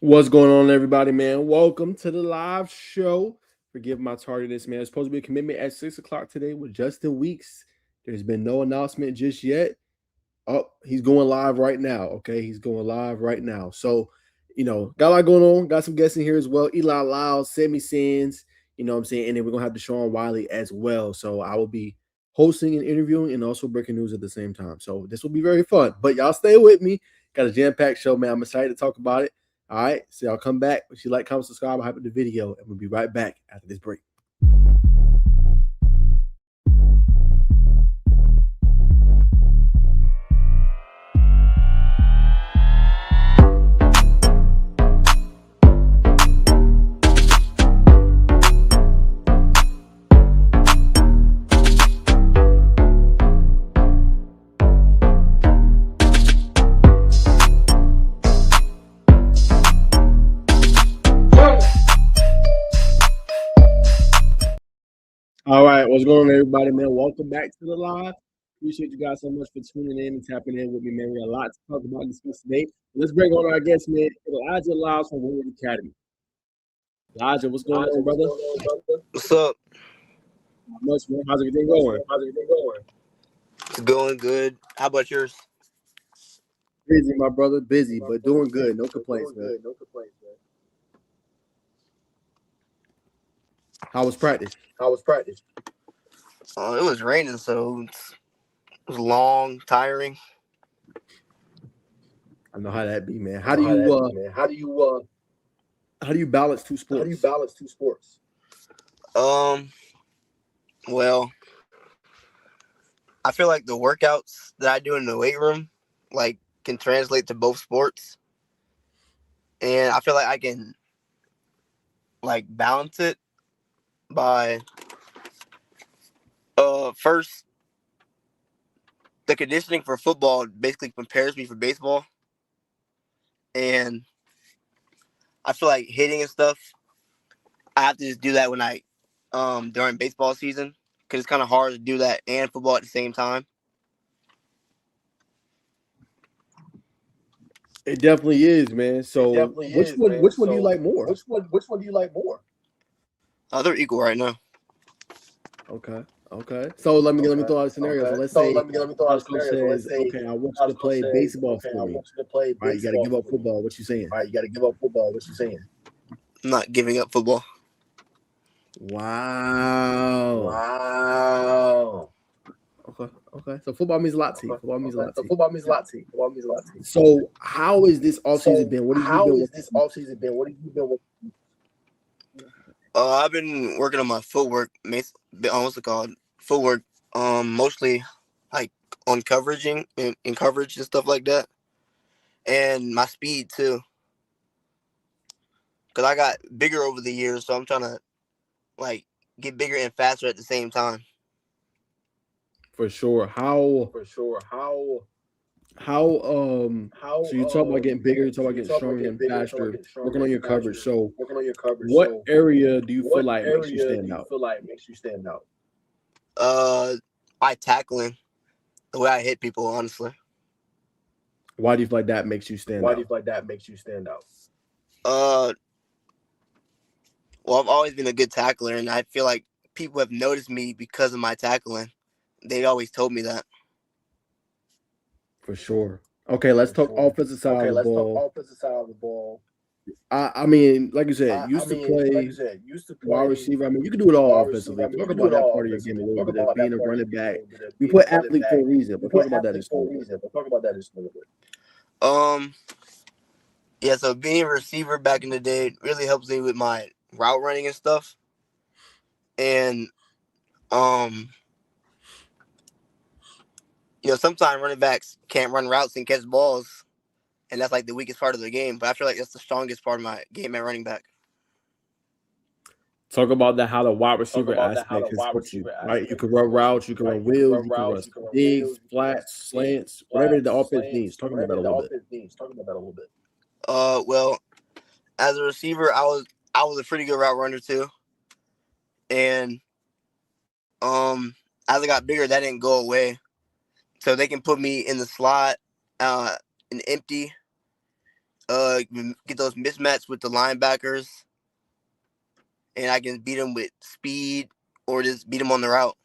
What's going on, everybody, man? Welcome to the live show. Forgive my tardiness, man. It's supposed to be a commitment at 6 o'clock today with Justin Weeks. There's been no announcement just yet. Oh, he's going live right now. Okay, he's going live right now. So, got a lot going on. Got some guests in here as well. Eli Lyles, Sammi, what I'm saying? And then we're going to have Deshawn Wylie as well. So I will be hosting and interviewing and also breaking news at the same time. So this will be very fun. But y'all stay with me. Got a jam-packed show, man. I'm excited to talk about it. All right. So y'all come back. If you like, comment, subscribe, hype the video, and we'll be right back after this break. All right, what's going on, everybody, man? Welcome back to the live. Appreciate you guys so much for tuning in and tapping in with me, man. We got a lot to talk about and discuss today. Let's bring on our guest, man, Najeh Wilkins from Woodward Academy. Najeh, what's going on, brother? What's up? Not much, man. How's everything going? It's going good. How about yours? Busy, my brother. Busy, but doing good. No complaints, man. How was practice? It was raining, so it was long, tiring. I know how that be, man. How do you balance two sports? Well, I feel like the workouts that I do in the weight room, can translate to both sports, and I feel like I can, balance it by, first, the conditioning for football basically prepares me for baseball, and I feel like hitting and stuff, I have to just do that when during baseball season, because it's kind of hard to do that and football at the same time. It definitely is, man. So which one do you like more? They're equal right now. Okay. Okay. So let me throw out a scenario. So let's say house coach says, "Okay, I want you to play baseball for me. Right? You got to give up football. What you saying?" I'm not giving up football. Wow. Okay. Okay. So football means a lot to you. Football means a lot to you. So how is this offseason been? What have you been working? I've been working on my footwork. What's it called? Footwork. Mostly like on coveraging and coverage and stuff like that, and my speed too. Cause I got bigger over the years, so I'm trying to get bigger and faster at the same time. For sure. So you talk about getting bigger, you talk about getting stronger and faster, working on your coverage. So what area do you feel like makes you stand out? My tackling, the way I hit people, honestly. Why do you feel like that makes you stand out? Uh, well, I've always been a good tackler, and I feel like people have noticed me because of my tackling. They always told me that. For sure. Okay, let's talk offensive side of the ball. I mean, like you said, used to play wide receiver. I mean, you can do it all offensively. Talk about that part of your game a little bit, of being a running back. We put athlete for a reason, but talk about that just a little bit. Yeah, so being a receiver back in the day really helps me with my route running and stuff. And, sometimes running backs can't run routes and catch balls, and that's like the weakest part of the game. But I feel like that's the strongest part of my game at running back. Talk about that, how the wide receiver aspect has helped you, right? You can run routes, you can run wheels, you can run digs, flats, slants, whatever the offense needs. Talk about that a little bit. Well, as a receiver, I was a pretty good route runner too, and as I got bigger, that didn't go away. So they can put me in the slot, an empty, get those mismatches with the linebackers, and I can beat them with speed or just beat them on the route.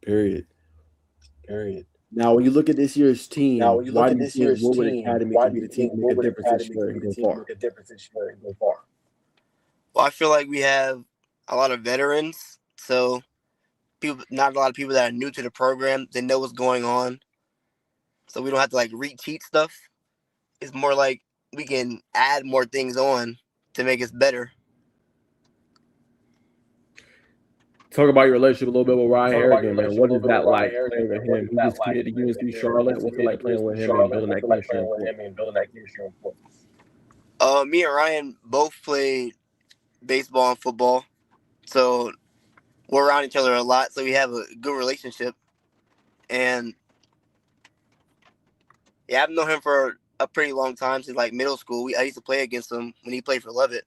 Period. Now, when you look at this year's team, why do you think Woodward Academy could be the team to make a difference this year and go far? Well, I feel like we have a lot of veterans, so not a lot of people that are new to the program. They know what's going on, so we don't have to like reteach stuff. It's more like we can add more things on to make us better. Talk about your relationship a little bit with Ryan Harrigan, man. What is that like playing with him? He just committed to UNC Charlotte. What's it like playing with him and building that chemistry in Portland? Me and Ryan both played baseball and football, so we're around each other a lot, so we have a good relationship. And yeah, I've known him for a pretty long time, since like middle school. I used to play against him when he played for Leavitt,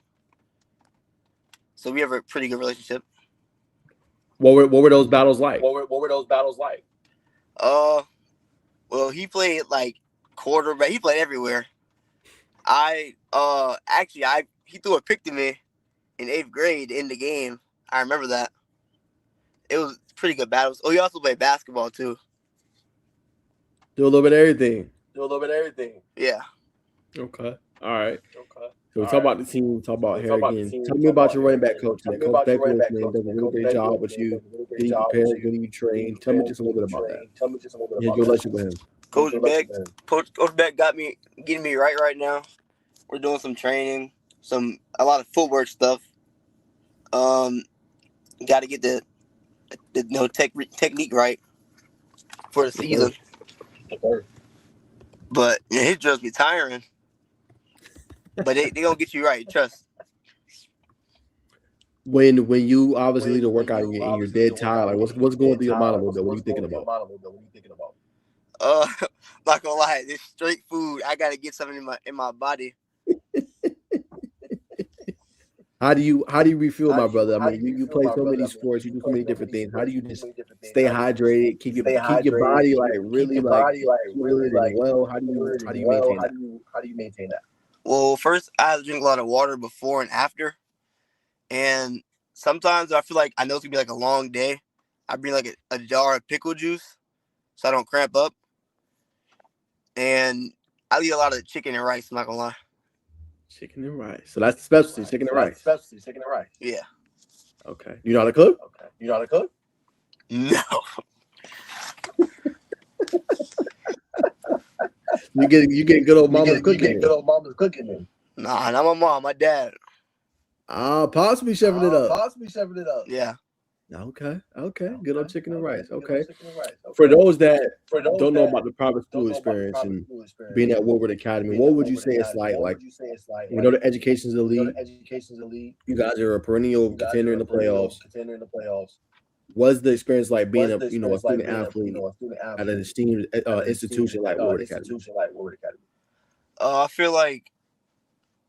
so we have a pretty good relationship. What were those battles like? Well, he played like quarterback. He played everywhere. He threw a pick to me in 8th grade in the game. I remember that. It was pretty good battles. Oh, he also played basketball too. Do a little bit of everything. Yeah. Okay. All right. So we talk about the team, we talk about Harrigan. Tell me about your running back coach, man. Coach Beckwith, man, does a really great job with you, getting you prepared, getting you trained. Tell me just a little bit about that. Yeah, your relationship with him. Coach Beck getting me right now. We're doing some training, a lot of footwork stuff. Got to get the technique right for the season. But his drills be tiring. But they gonna get you right, trust. When you obviously lead a workout and you're dead tired, like what's going through your mind a little bit? What are you thinking about? Not gonna lie, this straight food. I gotta get something in my body. How do you refuel, my brother? I mean, you play so many sports, you do so many different things. How do you just stay hydrated, keep your body like really like fluid and well? How do you maintain that? Well, first I have to drink a lot of water before and after, and sometimes I feel like I know it's gonna be like a long day. I bring like a jar of pickle juice so I don't cramp up, and I eat a lot of chicken and rice. I'm not gonna lie. Chicken and rice. So that's the specialty, chicken and rice. Yeah. Okay. You know how to cook? No. You get good old mama's cooking. Nah, not my mom, my dad. Possibly chefing it up. Yeah. Okay. Good old chicken and rice. Okay. For those that don't know about the private school experience and being at Woodward Academy, what would you say it's like? Like, we know the education's elite. You guys are a perennial contender in the playoffs. What's the experience like being a student athlete at an esteemed institution like Woodward Academy? I feel like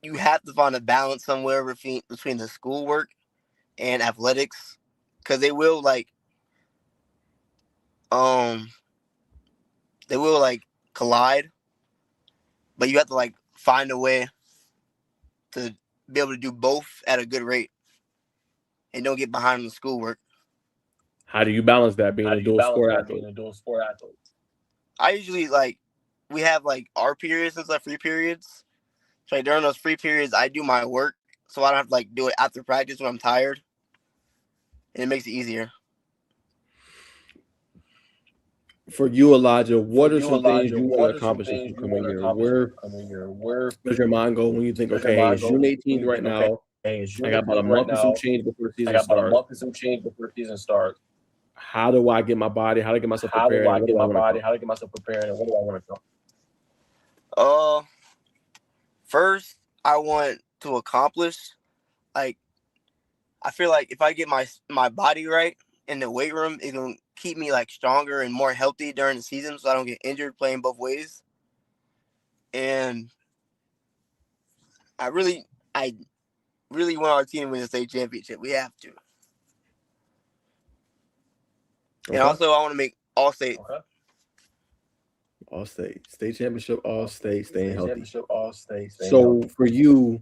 you have to find a balance somewhere between the schoolwork and athletics, because they will collide, but you have to find a way to be able to do both at a good rate and don't get behind on the schoolwork. How do you balance that being a dual sport athlete? I usually we have our periods and free periods. So during those free periods, I do my work, so I don't have to do it after practice when I'm tired, and it makes it easier. For you, Elijah, what are some things you want to accomplish this coming year? Where does your mind go when you think, okay, it's June 18th right now. I got about a month and some change before the season starts. How do I get my body? How do I get myself prepared? How do I want to come? First, I want to accomplish, I feel like if I get my body right in the weight room, it's going to keep me stronger and more healthy during the season, so I don't get injured playing both ways. And I really want our team to win the state championship. We have to. Okay. And also, I want to make All-State. All state, state championship, all state, staying healthy. Championship, all state. So for you,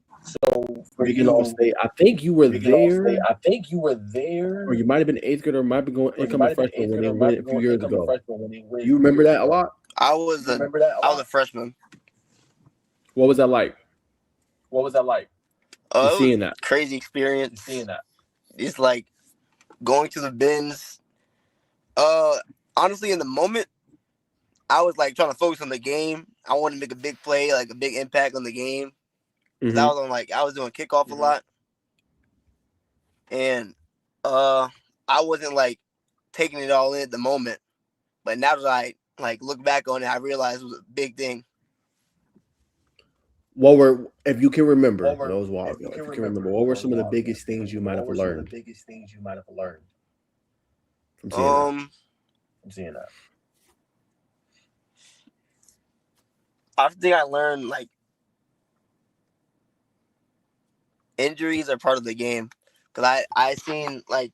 making all state, I think you were there, I think you were there, or you might have been eighth grade, or might be going incoming freshman when they went a few years ago. Do You remember that a lot? I was a freshman. What was that like? It Seeing was that. crazy experience. It's like going to the bins. Honestly, in the moment, I was like trying to focus on the game. I wanted to make a big play, like a big impact on the game. Mhm. I was doing kickoff a lot, and I wasn't like taking it all in at the moment. But now that I like look back on it, I realized it was a big thing. If you can remember, those while ago, if you can remember, what were some of the biggest things you might have learned from seeing that? I think I learned like injuries are part of the game, because I seen like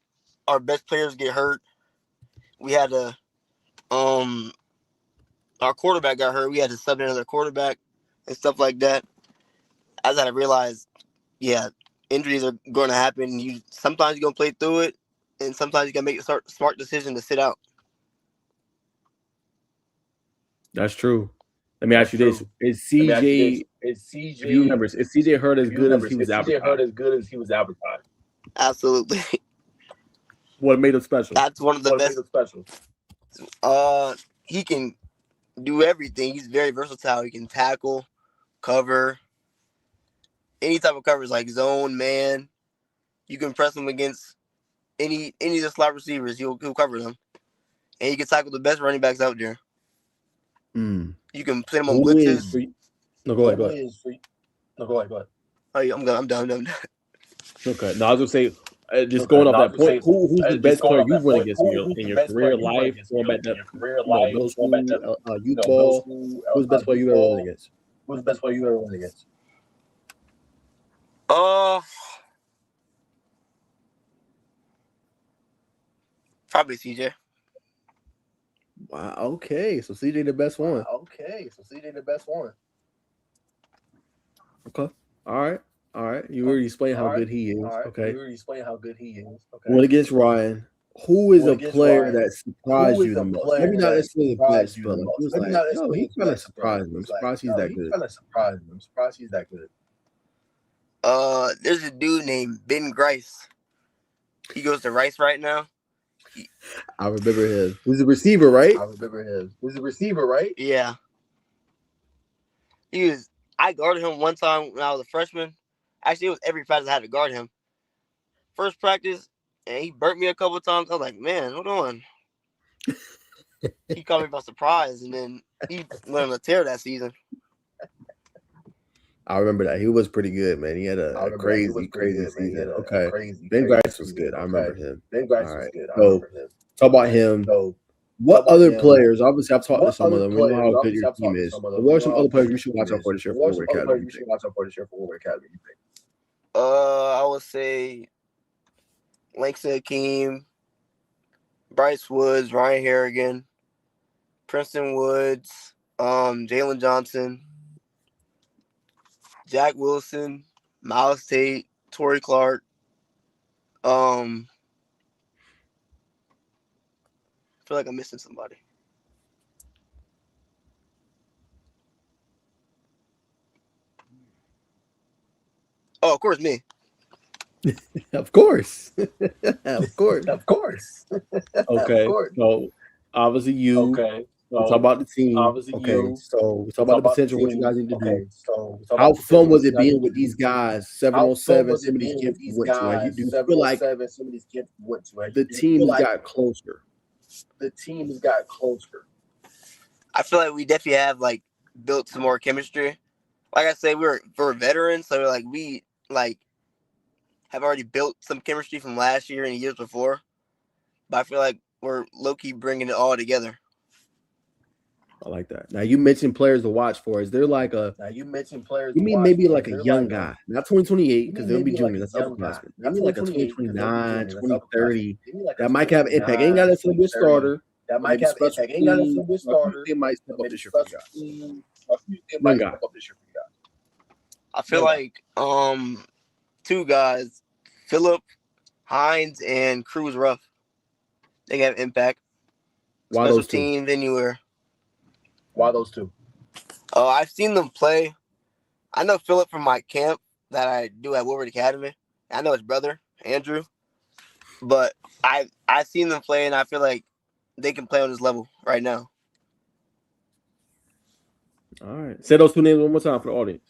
our best players get hurt. We had to our quarterback got hurt. We had to sub in another quarterback and stuff like that. As I realized, yeah, injuries are going to happen. Sometimes you're going to play through it, and sometimes you can make a smart decision to sit out. That's true. Let me ask you this: Is CJ? If you remember, is CJ hurt as good as he was advertised? Absolutely. What made him special? That's one of the best. He can do everything. He's very versatile. He can tackle, cover, any type of coverage, like zone, man. You can press him against any of the slot receivers. He'll cover them, and he can tackle the best running backs out there. Mm. You can put him on blitzes. No, go ahead. Oh, yeah, I'm done. Okay. No, I was gonna say, just going off that point, who's the best player you've run against in your career life? Going back to middle school, youth ball. Who's the best player you ever run against? Probably CJ. Wow. Okay, so CJ the best one. Okay. All right. You already explained how good he is. Okay. Went against Ryan. Who is a player that surprised you the most? Maybe not necessarily the best, but like, he was like, yo, he kind of surprised me. I'm surprised he's that good. There's a dude named Ben Grice. He goes to Rice right now. I remember him. He's a receiver, right? Yeah. I guarded him one time when I was a freshman. Actually, it was every practice I had to guard him. First practice, and he burnt me a couple of times. I was like, man, hold on. He caught me by surprise, and then he went on a tear that season. I remember that. He was pretty good, man. He had a crazy season. Okay. Ben Grice was good. I remember him. All right. So, talk about him. What other players? Obviously, I've talked to some of them. We know how good your team is. But what are some other players we should watch out for this year for Woodward Academy? I would say Langston Hakeem, Bryce Woods, Ryan Harrigan, Princeton Woods, Jalen Johnson, Jack Wilson, Miles Tate, Torrey Clark. I feel like I'm missing somebody. Oh, of course, me. Of course. Of course. Okay. So, obviously, you. We'll talk about the team. Okay. So, we'll talk about the potential, what you guys need to do. How fun was it being with these guys? 707, some of these camps you went to. Like, do you feel like the teams got closer? I feel like we definitely have like built some more chemistry. Like I said, we're veterans, so like we like have already built some chemistry from last year and years before. But I feel like we're low-key bringing it all together. I like that. Now you mentioned players to watch for. Is there like a? You mean maybe like a young guy, not 2028 because they'll be juniors. That's upperclassmen. Maybe like a 2029, 2030 that might have impact. Ain't got to be a starter, that might maybe have special impact. Ain't got to be a teams. starter. They might step up Maybe this year for the special guys. teams. They One might guy. step up this year for you guys. I feel like two guys, Phillip Hines and Cruz Ruff. They have impact. Why Special those two? teams anywhere. Why those two? I've seen them play. I know Phillip from my camp that I do at Woodward Academy. I know his brother, Andrew. But I've seen them play, and I feel like they can play on this level right now. All right. Say those two names one more time for the audience.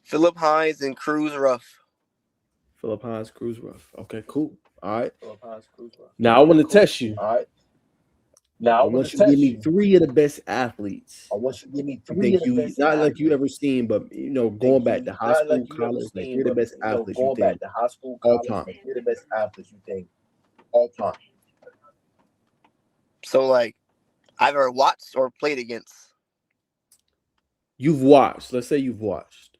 Phillip Hines and Cruz Ruff. Phillip Hines, Cruz Ruff. Okay, cool. All right. Phillip Hines, Cruz Ruff. Now I want to test you. All right. Now I want you to give me 3 of the best athletes. I want you to give me You 3 think of the you best not athletes. like you ever seen, but going back to high school, college, like 3 of the best athletes you going back think to high school, all college, time. like 3 of the best athletes you think all time. So, like, I've ever watched or played against. You've watched. Let's say you've watched.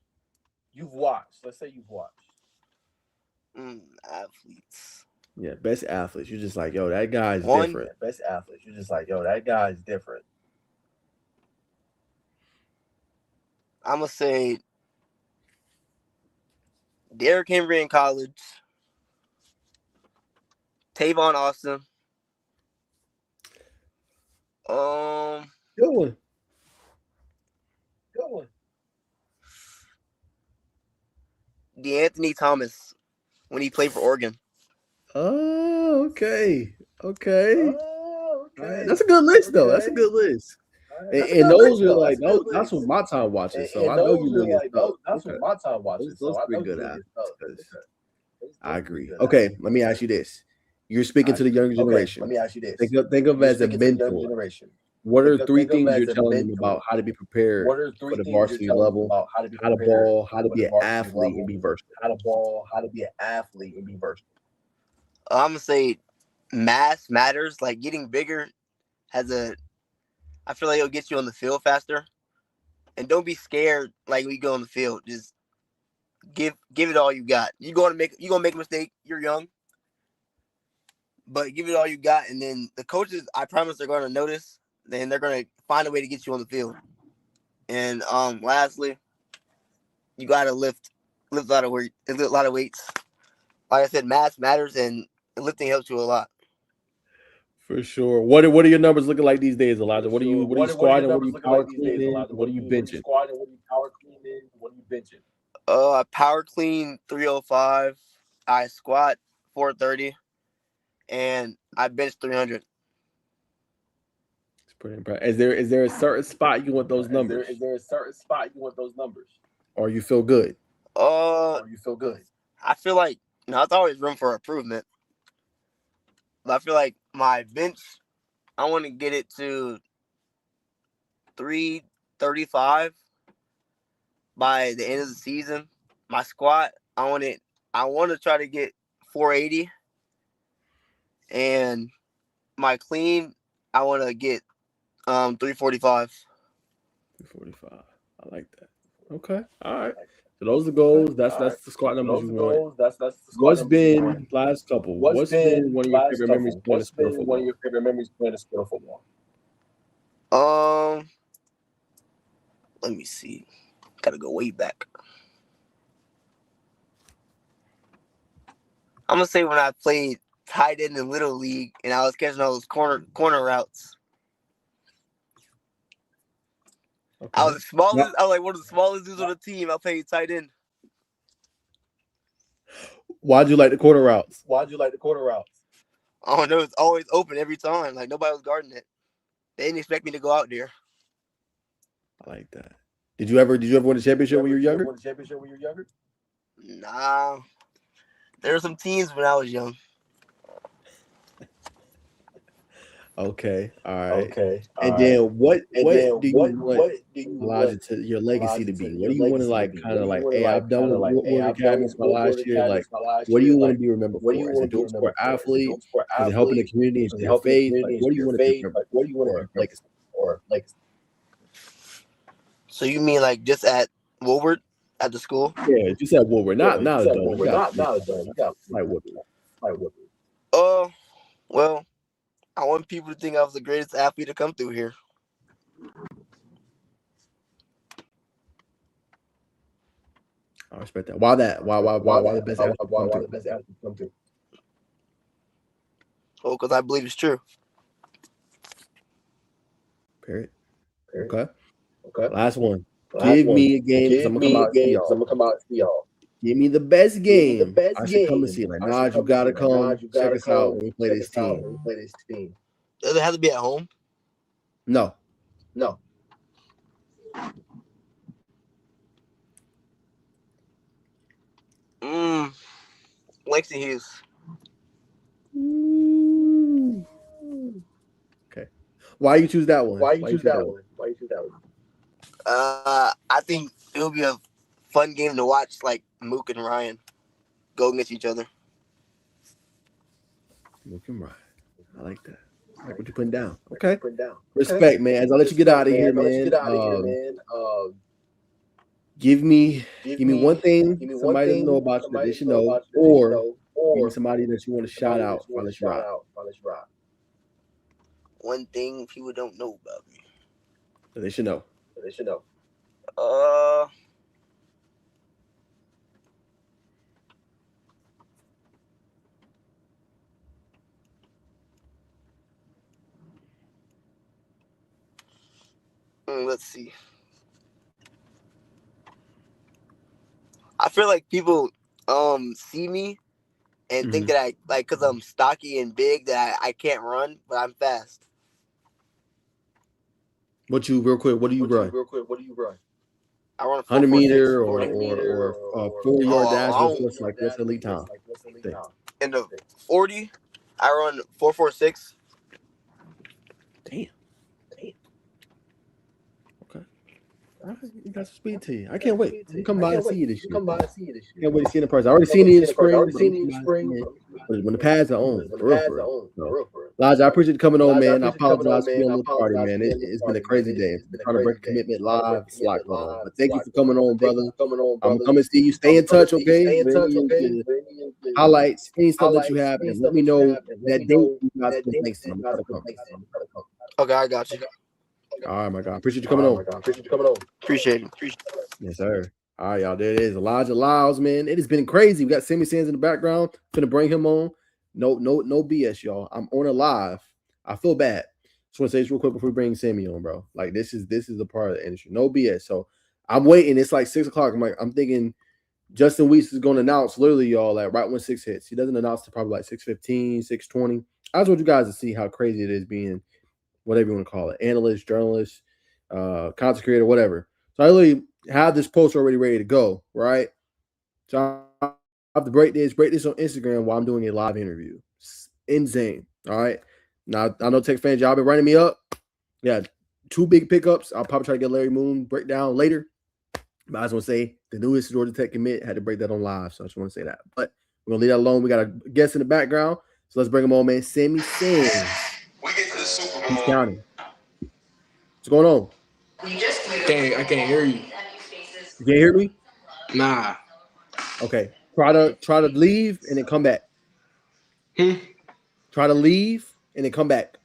Athletes. Yeah, best athletes. You're just like, yo, that guy's One. different. Best athletes. You're just like, yo, that guy's different. I'm going to say Derrick Henry in college. Tavon Austin. Good one. DeAnthony Thomas when he played for Oregon. Oh, okay. Okay. Right. That's a good list, though. That's a good list. And those are like, that's what my time watching. So I know you really like those. That's what my time watching. Those So I pretty know good you athletes. I agree. Okay, let me ask you this. You're speaking to the younger generation. Let me ask you this. Think of as a mentor. What are 3 things you're telling them about how to be prepared for the varsity level, how to ball, how to be an athlete and be versatile? How to ball, how to be an athlete and be versatile. I'm going to say mass matters. Like, getting bigger I feel like it'll get you on the field faster. And don't be scared like when you go on the field. Just give it all you got. You're gonna make a mistake. You're young. But give it all you got, and then the coaches, I promise, they're gonna notice. Then they're gonna find a way to get you on the field. And lastly, you gotta lift a lot of weight, a lot of weights. Like I said, mass matters, and lifting helps you a lot. For sure. What are your numbers looking like these days, Elijah? What are you squatting? What are you power cleaning? What are you benching? I power clean 305. I squat 430, and I bench 300. It's pretty impressive. Is there a certain spot you want those numbers? Is there a certain spot you want those numbers? Or you feel good? I feel like there's always room for improvement. But I feel like my bench, I want to get it to 335 by the end of the season. My squat, I want to try to get 480. And my clean, I want to get 345. 345. I like that. Okay. All right. So those are the goals. That's the squat numbers you want. What's been last couple? What's been one of your favorite memories playing the sport of football? Let me see. Gotta go way back. I'm gonna say when I played tight end in Little League and I was catching all those corner routes. Okay. I was the smallest. I was like one of the smallest dudes on the team. I played tight end. Why'd you like the corner routes? I don't know. It's always open every time. Like nobody was guarding it. They didn't expect me to go out there. I like that. Did you ever win a championship when you were younger? Nah. There were some teams when I was young. Okay. All right. And then what do you want Elijah to your legacy to be? What do you want to like kind of like, hey, I've done with Woodward Academy my last year. Like, what do you want to be remembered for? Is it doing sport athlete? Is it helping the community? Is it your faith? Like, what do you want to be remembered for? So you mean like just at Woodward at the school? Yeah, just at Woodward. Not a dome. You got like Woodward. Well, I want people to think I was the greatest athlete to come through here. I respect that. Why that? Why the best athlete Why come the through? best athlete come through? Well, because I believe it's true. Period. Period. Okay. Okay. Last one. Last Give one. me a game because Give I'm gonna come me a out and see game because I'm y'all. gonna come out and see y'all. Give me the best Give me the game. best I should come and game. see. Like, I should Naj, you come and gotta see. Like, come Naj, you check gotta us out come when we play check this us out team. when we play this team. Does it have to be at home? No. No. Langston Hughes. Okay. Why you choose that one? Why you choose that one? Why you choose that one? I think it'll be a fun game to watch, like Mook and Ryan go against each other. Mook and Ryan. I like that. I like what you're putting down. Okay. Put down. Respect, man. As I let you get out of here, I'll let you man. get out of here, man. Give me one thing Give me one somebody doesn't thing know about you that somebody they doesn't should know know, about you that they should know, give me or somebody that you want to shout out. I'll let you rock. One thing people don't know about me. That they should know. They should know. Let's see. I feel like people see me and think that I like because I'm stocky and big that I can't run, but I'm fast. What do you run? What do you run? I run 100 meter 40. or 4-yard dash. I What's elite time? In the 40, I run 4.46. Damn. Okay. All right, you got some speed to you. I can't wait. I'm coming by and see you this year. Can't wait to see you in person. I already seen you in the spring. But when the pads are on, for real. So, Elijah, I appreciate you coming on, man. I apologize for being a little tardy, man. It's been a crazy day. Trying to break a commitment live. It's a lot going on. But thank you for coming on, brother. I'm going to come and see you. Stay in touch, okay? Highlights, any stuff that you have, and let me know that date you guys can thanks to. I'm going to come. Okay, I got you. All right, my God. Appreciate you coming on. Appreciate it. Yes, sir. All right, y'all. There it is. Eli Lyles, man. It has been crazy. We got Sammi Sands in the background. Gonna bring him on. No BS, y'all. I'm on a live. I feel bad. Just want to say this real quick before we bring Sammi on, bro. Like this is a part of the industry. No BS. So I'm waiting. It's like 6:00. I'm thinking Justin Weeks is going to announce literally, y'all, like right when 6 hits. He doesn't announce to probably like 6:15, 6:20. I just want you guys to see how crazy it is being whatever you want to call it, analyst, journalist, content creator, whatever. So I literally have this post already ready to go, right? So I have to break this on Instagram while I'm doing a live interview. It's insane. All right. Now I know Tech fans, y'all been running me up. Yeah, 2 big pickups. I'll probably try to get Larry Moon breakdown later. But I just want to say the newest Georgia Tech commit had to break that on live. So I just want to say that. But we're gonna leave that alone. We got a guest in the background. So let's bring him on, man. Sammi Sands. We get to the Super Bowl. East County. What's going on? I can't hear you. You can't hear me? Nah. Okay. Try to leave and then come back. Try to leave and then come back.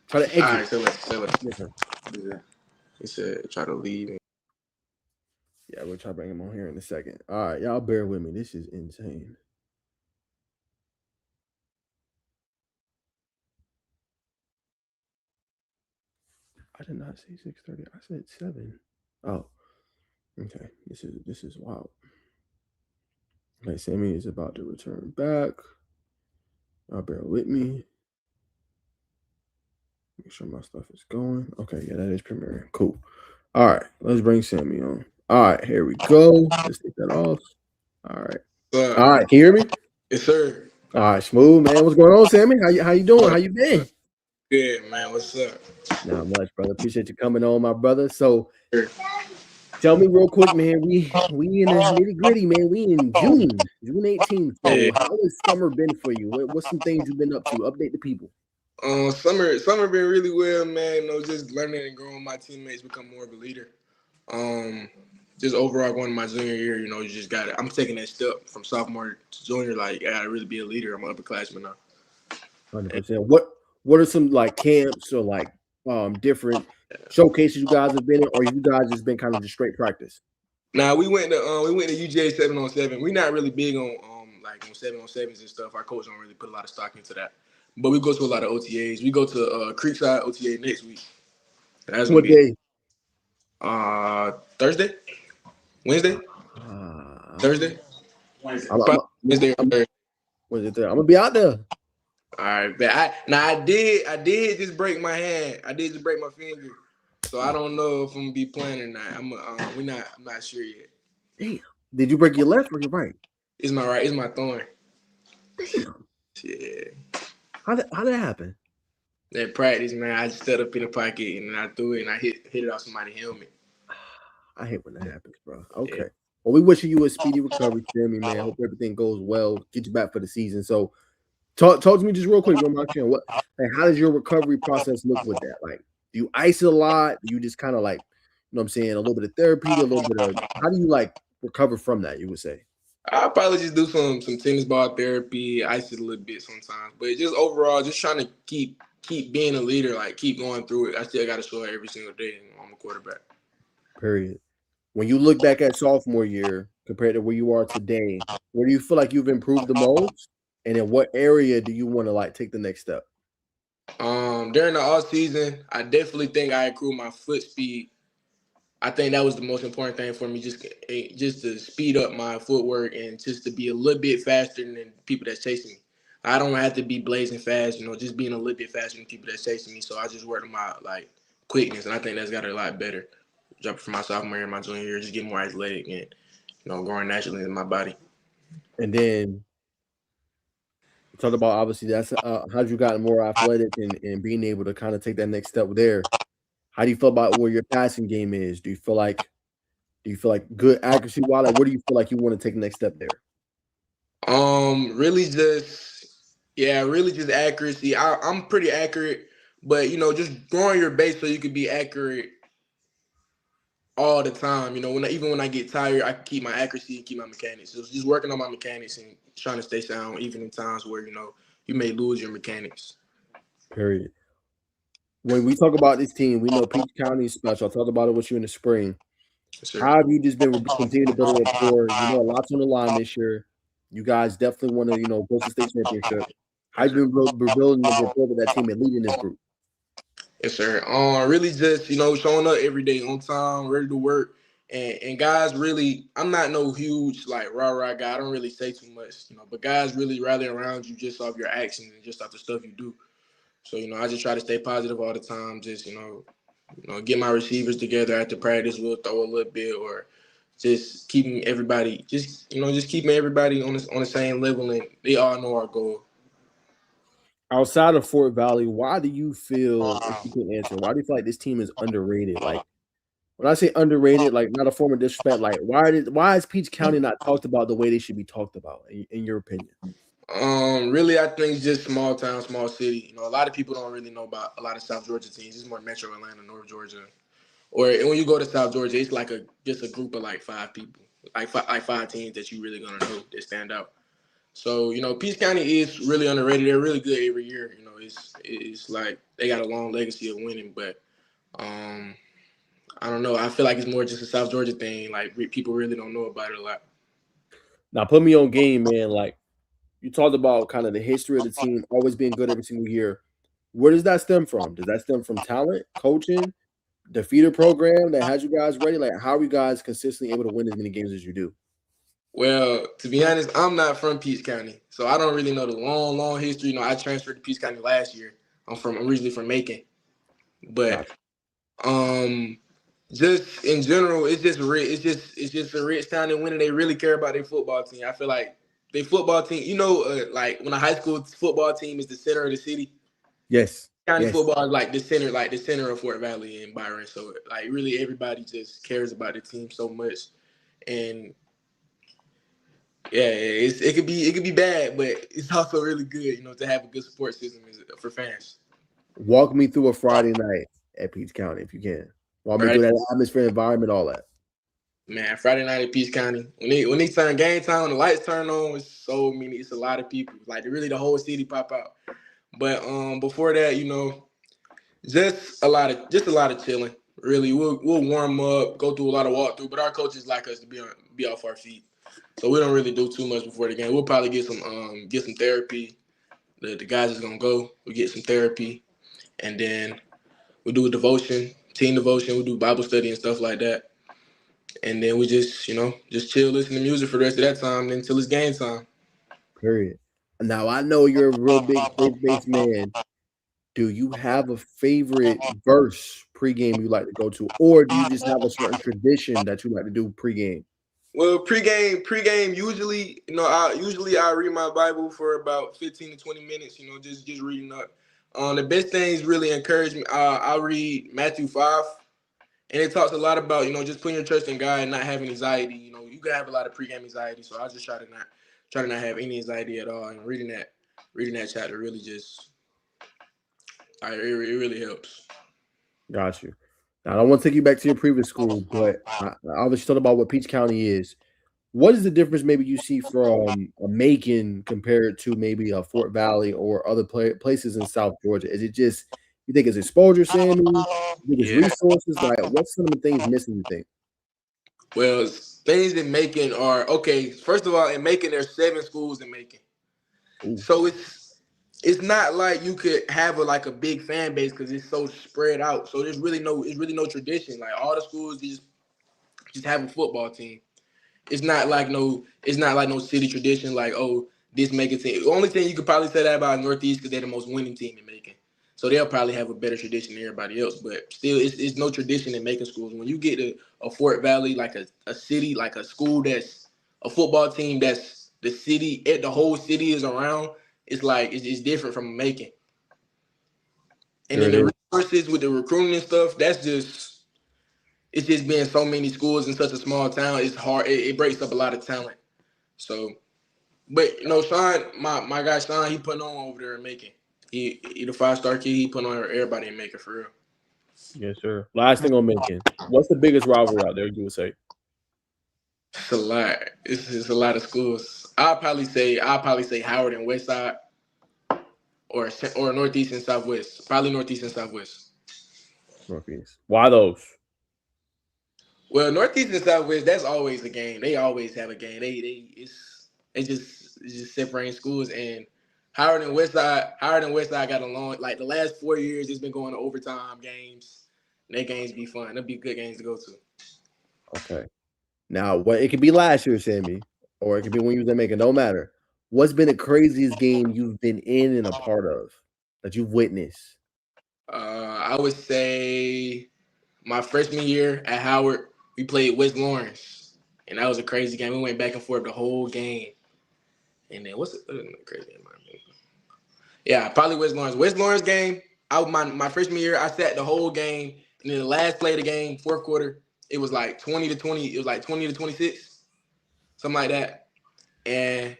Try to exit. All right, say what? Yes, sir. He said try to leave. Yeah, we'll try to bring him on here in a second. All right, y'all bear with me. This is insane. I did not say 6:30. I said 7. Oh, okay. This is wild. Okay, Sammi is about to return back. Y'all bear with me. Make sure my stuff is going. Okay, yeah, that is premiering. Cool. All right, let's bring Sammi on. All right, here we go. Let's take that off. All right. All right, can you hear me? Yes, sir. All right, smooth, man. What's going on, Sammi? How you doing? How you been? Good, man. What's up? Not much, brother. Appreciate you coming on, my brother. So, tell me real quick, man. We in the nitty gritty, man. We in June 18th. So, how has summer been for you? What's some things you've been up to? Update the people. Summer been really well, man. You know, just learning and growing my teammates, become more of a leader. Just overall going to my junior year, you know, you just got it. I'm taking that step from sophomore to junior. Like, I gotta really be a leader. I'm an upperclassman now. 100%. What are some like camps or like different showcases you guys have been in, or you guys just been kind of just straight practice? Now we went to UGA 7-on-7. We're not really big on like on 7-on-7s and stuff. Our coach don't really put a lot of stock into that. But we go to a lot of OTAs. We go to Creekside OTA next week. That's gonna What be day? Thursday, Wednesday, Thursday, I'm, Probably Wednesday or Thursday. Wednesday. I'm gonna be out there. All right, but I did just break my hand. I did just break my finger, so I don't know if I'm gonna be playing or not. I'm not sure yet. Damn. Did you break your left or your right? It's my right. It's my thorn. Damn. Yeah. How did that happen? That practice, man. I just stood up in the pocket and I threw it and I hit it off somebody's helmet. I hate when that happens, bro. Okay. Yeah. Well, we wishing you a speedy recovery, Sammy, man. Hope everything goes well. Get you back for the season. So, talk to me just real quick, what? Like, how does your recovery process look with that? Like, do you ice it a lot? Do you just kind of like, you know what I'm saying, a little bit of therapy, a little bit of how do you like recover from that? You would say. I'll probably just do some tennis ball therapy, ice it a little bit sometimes, but just overall, just trying to keep being a leader, like keep going through it. I still got to show it every single day. I'm a quarterback. Period. When you look back at sophomore year compared to where you are today, where do you feel like you've improved the most, and in what area do you want to like take the next step? During the off season, I definitely think I improved my foot speed. I think that was the most important thing for me, just to speed up my footwork and just to be a little bit faster than people that's chasing me. I don't have to be blazing fast, just being a little bit faster than people that's chasing me. So I just worked on my like quickness, and I think that's got a lot better. Jumping from my sophomore year and my junior year, just getting more athletic and growing naturally in my body. And then talk about obviously that's how you gotten more athletic and being able to kind of take that next step there. How do you feel about where your passing game is? Do you feel like good accuracy? Wise, like, where do you feel like you want to take the next step there? Really just accuracy. I'm pretty accurate, but just growing your base so you can be accurate all the time. Even when I get tired, I can keep my accuracy and keep my mechanics. So it's just working on my mechanics and trying to stay sound, even in times where you may lose your mechanics. Period. When we talk about this team, we know Peach County is special. I talked about it with you in the spring. Sure. How have you just been continuing to build a rapport? A lot's on the line this year. You guys definitely want to, go to state championship. How have you been building the rapport with that team and leading this group? Yes, sir. Really just, showing up every day on time, ready to work. And guys really, I'm not no huge like rah-rah guy. I don't really say too much, but guys really rally around you just off your actions and just off the stuff you do. So, I just try to stay positive all the time. Just, get my receivers together after practice. We'll throw a little bit, or just keeping everybody, keeping everybody on the same level, and they all know our goal. Outside of Fort Valley, why do you feel, if you can answer, why do you feel like this team is underrated? Like, when I say underrated, like not a form of disrespect, like why is Peach County not talked about the way they should be talked about, in your opinion? Really, I think it's just small town, small city. A lot of people don't really know about a lot of South Georgia teams. It's more Metro Atlanta, North Georgia, or when you go to South Georgia, it's like just a group of like 5 people, like five teams that you really gonna know that stand out. So Peach County is really underrated. They're really good every year. It's like they got a long legacy of winning, but I don't know. I feel like it's more just a South Georgia thing. Like people really don't know about it a lot. Now, put me on game, man. Like, you talked about kind of the history of the team always being good every single year. Where does that stem from? Does that stem from talent, coaching, the feeder program that has you guys ready? Like, how are you guys consistently able to win as many games as you do? Well, to be honest, I'm not from Peach County, so I don't really know the long history. I transferred to Peach County last year. I'm originally from Macon, but just in general, it's just a rich town in winning. They really care about their football team. I feel like their football team, like when a high school football team is the center of the city. Yes. County football is like the center of Fort Valley and Byron. So like really everybody just cares about the team so much. And yeah, it could be bad, but it's also really good, to have a good support system for fans. Walk me through a Friday night at Peach County if you can. Walk me through that atmosphere, environment, all that. Man, Friday night at Peach County, when they turn game time, the lights turn on, it's a lot of people. Like really the whole city pop out. But before that, just a lot of chilling. Really, we'll warm up, go through a lot of walkthrough, but our coaches like us to be off our feet, so we don't really do too much before the game. We'll probably get some therapy. The guys is gonna go. We get some therapy, and then we do a devotion, team devotion. We do Bible study and stuff like that, and then we just chill, listen to music for the rest of that time until it's game time. Period. Now I know you're a real big faith-based man. Do you have a favorite verse pregame you like to go to, or do you just have a certain tradition that you like to do pregame? Well, pregame. Usually, I read my Bible for about 15 to 20 minutes. Just reading up. The best things really encourage me. I read Matthew 5, and it talks a lot about just putting your trust in God and not having anxiety. You can have a lot of pregame anxiety, so I just try to not have any anxiety at all. And reading that chapter really it really helps. Got you. Now, I don't want to take you back to your previous school, but I obviously thought about what Peach County is. What is the difference maybe you see from a Macon compared to maybe a Fort Valley or other places in South Georgia? Is it just, you think it's exposure, Sammy? You think it's resources? Like, what's some of the things missing, you think? Well, things in Macon are, okay, first of all, in Macon, there's 7 schools in Macon. Ooh. So it's not like you could have a big fan base because it's so spread out. So there's really no tradition. Like all the schools just have a football team. It's not like no city tradition. Like, oh, this Macon team. The only thing you could probably say that about Northeast because they're the most winning team in Macon. So they'll probably have a better tradition than everybody else. But still, it's no tradition in Macon schools. When you get to a Fort Valley, like a city, like a school that's a football team that's the whole city is around. It's different from Macon. And then the resources with the recruiting and stuff, it's just being so many schools in such a small town. It's hard. It breaks up a lot of talent. So, but Sean, my guy Sean, he putting on over there in Macon. He the 5-star kid. He putting on everybody in Macon for real. Yes, sir. Last thing on Macon. What's the biggest rivalry out there? You would say? It's a lot. It's a lot of schools. I'll probably say Howard and Westside, or Northeast and Southwest. Probably Northeast and Southwest. Northeast. Why those? Well, Northeast and Southwest, that's always a game. They always have a game. It's just separating schools. And Howard and Westside got along. Like the last 4 years, it's been going to overtime games. And their games be fun. They'll be good games to go to. Okay. Now, it could be last year, Sammy, or it could be when you was in Macon. No matter. What's been the craziest game you've been in and a part of that you've witnessed? I would say my freshman year at Howard, we played West Lawrence, and that was a crazy game. We went back and forth the whole game. And then what's the crazy game? Yeah, probably West Lawrence. West Lawrence game, my freshman year, I sat the whole game, and then the last play of the game, fourth quarter, it was like 20 to 20. It was like 20 to 26, something like that. And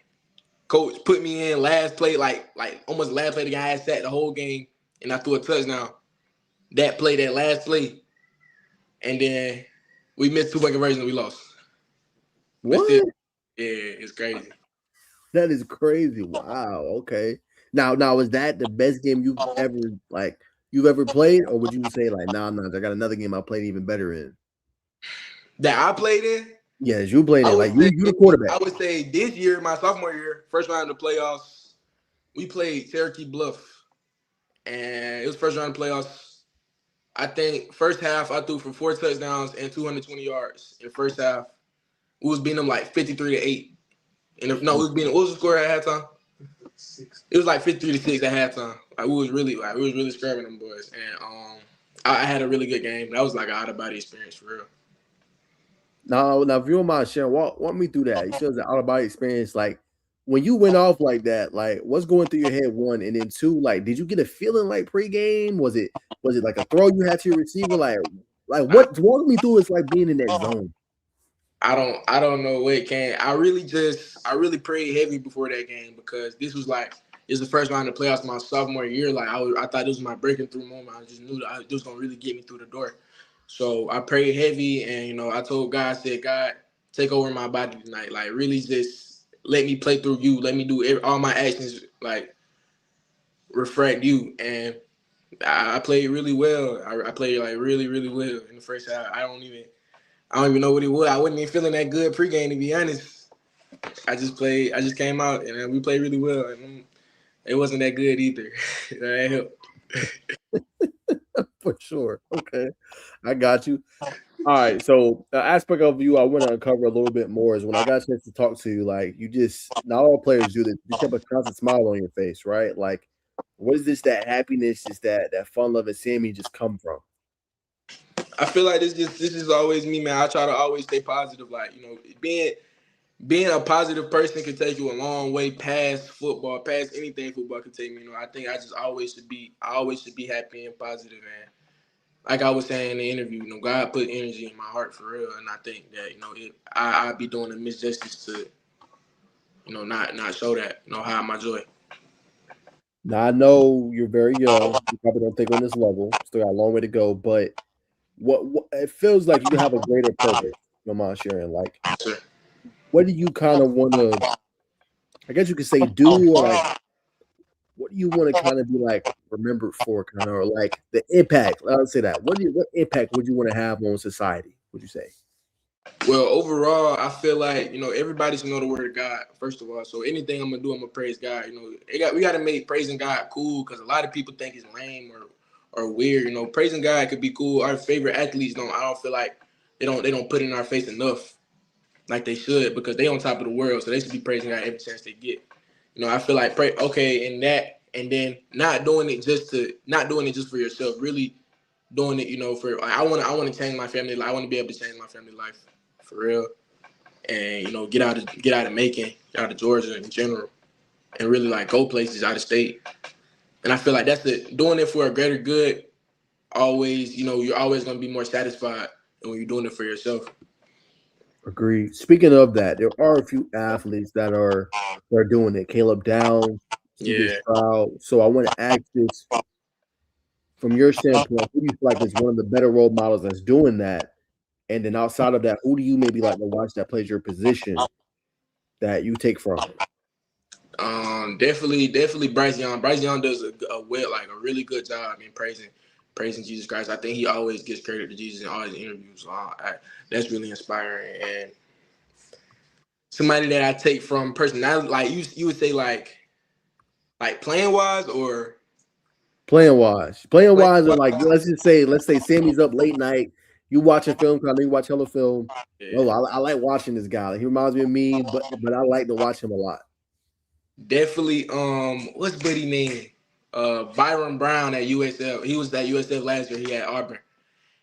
coach put me in last play, like almost last play of the game. I sat the whole game, and I threw a touchdown. That last play, and then we missed 2-point conversions and we lost. What? Still, yeah, it's crazy. That is crazy. Wow. Okay. Now is that the best game you've ever played, or would you say like, nah, I got another game I played even better in? That I played in? Yes, you played in. Like you the quarterback. I would say this year, my sophomore year, first round of the playoffs, we played Cherokee Bluff, and it was first round of playoffs. I think first half I threw for 4 touchdowns and 220 yards. In the first half, we was beating them like 53-8. And we was beating. What was the score at halftime? 6. It was like 53-6 at halftime. Like we was really scrubbing them boys. And I had a really good game. That was like an out of body experience for real. Now, if you don't mind sharing, walk me through that. You said it's an out of body experience. Like when you went off like that, like what's going through your head? 1, and then 2, like did you get a feeling like pregame? Was it like a throw you had to your receiver? Like what? Walk me through. It's like being in that zone. I don't know what it can. I really prayed heavy before that game because this was the first round of the playoffs my sophomore year. Like I thought this was my breaking through moment. I just knew that it was gonna really get me through the door. So I prayed heavy, and I told God, I said, God, take over my body tonight. Like really just let me play through you. Let me do all my actions. Like refract you. And I played really well. I played like really, really well in the first half. I don't even know what it was. I wasn't even feeling that good pregame, to be honest. I just came out and we played really well. And it wasn't that good either. That helped. For sure. Okay. I got you. All right. So the aspect of you I want to uncover a little bit more is when I got a chance to talk to you, like you just not all players do this. You kept a constant smile on your face, right? Like, what is this that happiness, is that fun loving Sammi just come from? I feel like this is always me, man. I try to always stay positive. Like, being a positive person can take you a long way past football, past anything football can take me. I think I always should be happy and positive, man. Like I was saying in the interview, God put energy in my heart for real, and I think that I'd be doing a misjustice to not show that hide my joy. Now I know you're very young. You probably don't think on this level. Still got a long way to go, but what it feels like you have a greater purpose. Don't mind sharing. Like, Sure. what do you kind of want to? I guess you could say do, or like, what do you want to kind of be like remembered for, kind of, or like the impact? I would say that. What impact would you want to have on society? Would you say? Well, overall, I feel like everybody should know the word of God first of all. So anything I'm gonna do, I'm gonna praise God. We got to make praising God cool, because a lot of people think it's lame or weird. Praising God could be cool. Our favorite athletes don't. I don't feel like they don't put it in our face enough, like they should, because they on top of the world, so they should be praising God every chance they get. I feel like in that, and then not doing it just for yourself, really doing it, for I want to change my family life. I want to be able to change my family life for real, and get out of Macon, out of Georgia in general, and really like go places out of state. And I feel like that's it. Doing it for a greater good, always, you're always gonna be more satisfied than when you're doing it for yourself. Agreed. Speaking of that, there are a few athletes that are doing it. Caleb Downs, CJ Yeah. Stroud. So I want to ask this from your standpoint. Who do you feel like is one of the better role models that's doing that? And then outside of that, who do you maybe like to watch that plays your position that you take from? Definitely Bryce Young. Bryce Young does a really good job in praising Jesus Christ. I think he always gives credit to Jesus in all his interviews. So that's really inspiring. And somebody that I take from personality, like you would say like playing wise or Playing wise, and like let's say Sammy's up late night. You watching film, because I know you watch hella film. yeah. No, I like watching this guy. Like, he reminds me of me, but I like to watch him a lot. Definitely. What's buddy name? Byron Brown at USF. He was at USF last year. He at Auburn,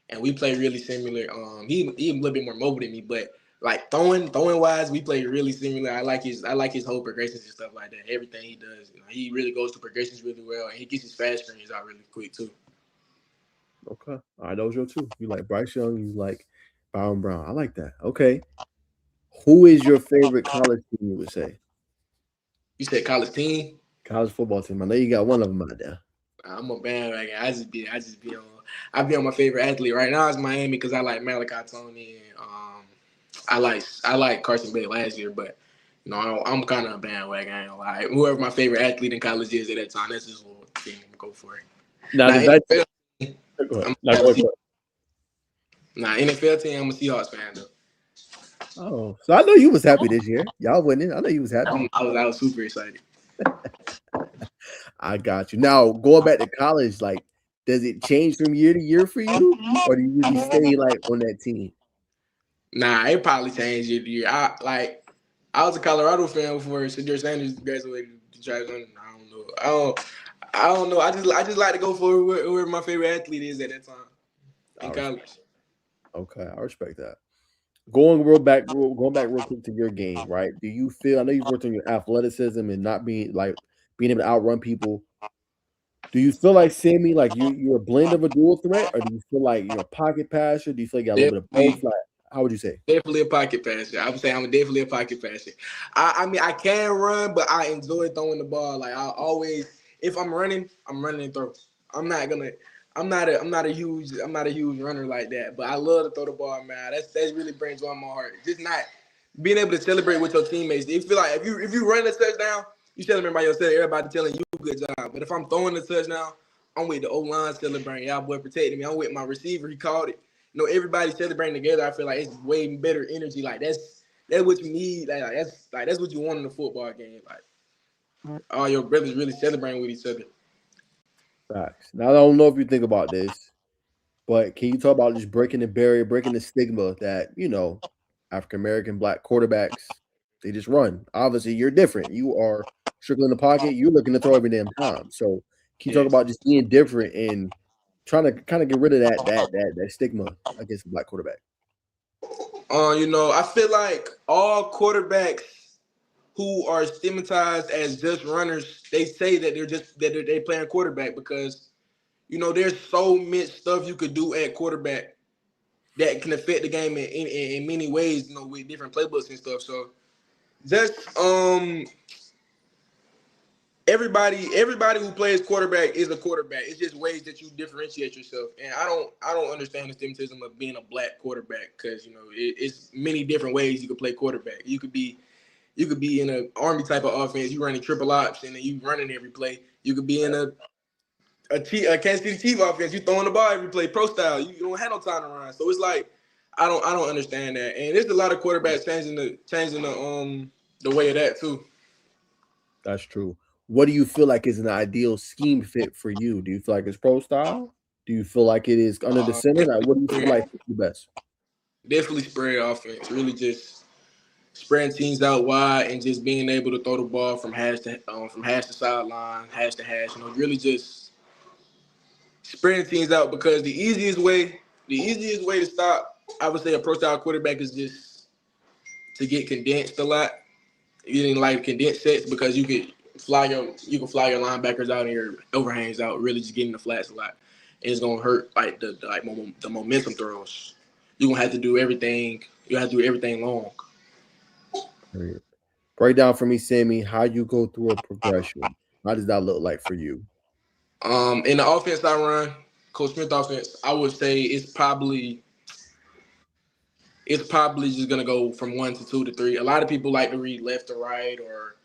and we play really similar. He a little bit more mobile than me, but like throwing wise, we play really similar. I like his whole progressions and stuff like that. Everything he does, he really goes to progressions really well, and he gets his fast screens out really quick too. Okay, all right, those are your two. You like Bryce Young, you like Byron Brown. I like that. Okay, who is your favorite college team? You would say You said college team? college football team. I know you got one of them out there. I'm a bandwagon. I be on my favorite athlete right now. It's Miami because I like Malachi Tony and I like Carson Bay last year, but I'm kind of a bandwagon. I ain't gonna lie. Whoever my favorite athlete in college is at that time, that's just what team I'm gonna go for. Now, NFL team, I'm a Seahawks fan though. Oh, so I know you was happy this year. Y'all winning. I know you was happy. I was super excited. I got you. Now, going back to college, like, does it change from year to year for you, or do you really stay like on that team? Nah, it probably changed year to year. I was a Colorado fan before Shadur Sanders graduated to try. I don't know. I just like to go for whoever my favorite athlete is at that time in college. Okay, I respect that. Going back real quick to your game, right? Do you feel? I know you've worked on your athleticism and not being able to outrun people. Do you feel like Sammi, like you're a blend of a dual threat, or do you feel like you're a pocket passer? Do you feel like you got a little bit of both? Like, how would you say? Definitely a pocket passer. I would say I'm definitely a pocket passer. I mean, I can run, but I enjoy throwing the ball. Like I always, if I'm running and throw. I'm not a huge runner like that, but I love to throw the ball, man. That's really brings on my heart. Just not being able to celebrate with your teammates. Do you feel like if you run a touchdown, You celebrate by yourself, everybody telling you good job. But if I'm throwing the touchdown, I'm with the O-line celebrating. Y'all boy protecting me. I'm with my receiver. He called it. Everybody celebrating together. I feel like it's way better energy. Like that's what you need. That's what you want in a football game. Like all your brothers really celebrating with each other. Facts. Now I don't know if you think about this, but can you talk about just breaking the barrier, breaking the stigma that African American black quarterbacks, they just run. Obviously, you're different. You are strictly in the pocket. You're looking to throw every damn time. So can you talk about just being different and trying to kind of get rid of that stigma against the black quarterback? I feel like all quarterbacks who are stigmatized as just runners, they say that they're playing quarterback because there's so much stuff you could do at quarterback that can affect the game in many ways, with different playbooks and stuff. So just everybody who plays quarterback is a quarterback. It's just ways that you differentiate yourself. And I don't understand the stigmatism of being a black quarterback because it's many different ways you could play quarterback. You could be in an Army type of offense, you running triple option and you running every play. You could be in a Kansas City Chiefs offense, you throwing the ball every play, pro style. You don't have no time to run. So it's like I don't understand that. And there's a lot of quarterbacks changing the way of that too. That's true. What do you feel like is an ideal scheme fit for you? Do you feel like it's pro style? Do you feel like it is under the center? Like, what do you feel like is the best? Definitely spread offense. Really just spreading teams out wide and just being able to throw the ball from hash to sideline, hash to hash. Really just spreading teams out because the easiest way to stop, I would say, a pro style quarterback is just to get condensed a lot. You didn't like condensed sets because you could fly your linebackers out and your overhangs out, really just getting the flats a lot. And it's gonna hurt like the momentum throws. You're gonna have to do everything. You have to do everything long. Break down for me, Sammy, how you go through a progression. How does that look like for you? In the offense I run, Coach Smith offense, I would say it's probably just gonna go from 1 to 2 to 3. A lot of people like to read left to right or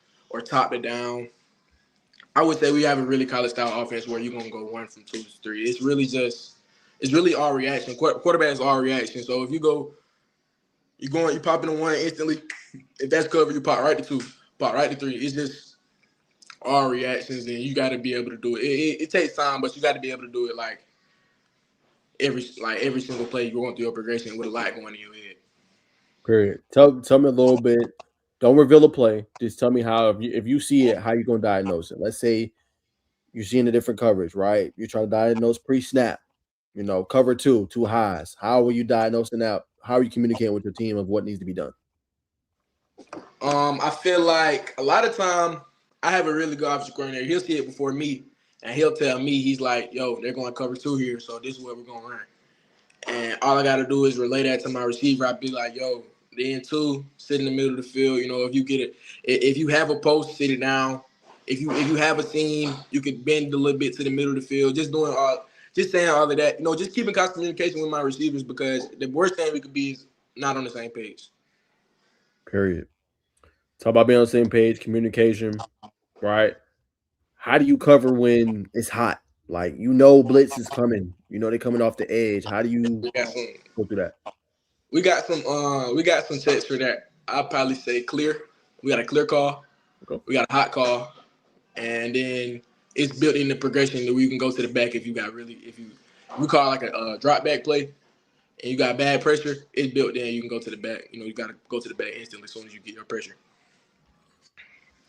top to down. I would say we have a really college style offense where you're gonna go 1 from 2 to 3. It's really all reaction. Quarterback is all reaction. So if you pop into 1 instantly. If that's covered, you pop right to 2, pop right to 3. It's just all reactions, and you got to be able to do it. It takes time, but you got to be able to do it like every single play you're going through your progression with a lot going in your head. Period. Tell me a little bit. Don't reveal a play. Just tell me how, if you see it, how you going to diagnose it. Let's say you're seeing a different coverage, right? You're trying to diagnose pre-snap, cover 2 highs. How are you diagnosing that? How are you communicating with your team of what needs to be done? I feel like a lot of time I have a really good offensive coordinator. He'll see it before me, and he'll tell me, he's like, yo, they're going to cover 2 here, so this is what we're going to run. And all I got to do is relay that to my receiver. I'd be like, yo, they're in 2, sit in the middle of the field. If you get it, if you have a post, sit it down. If you have a seam, you could bend a little bit to the middle of the field. Just saying all of that. Just keeping constant communication with my receivers because the worst thing we could be is not on the same page. Period. Talk about being on the same page, communication, right? How do you cover when it's hot? Like, blitz is coming. They're coming off the edge. How do you go through that? We got some checks for that. I'll probably say clear. We got a clear call. Okay. We got a hot call. And then it's built in the progression that we can go to the back if we call like a drop back play and you got bad pressure, it's built in. You can go to the back. You got to go to the back instantly as soon as you get your pressure.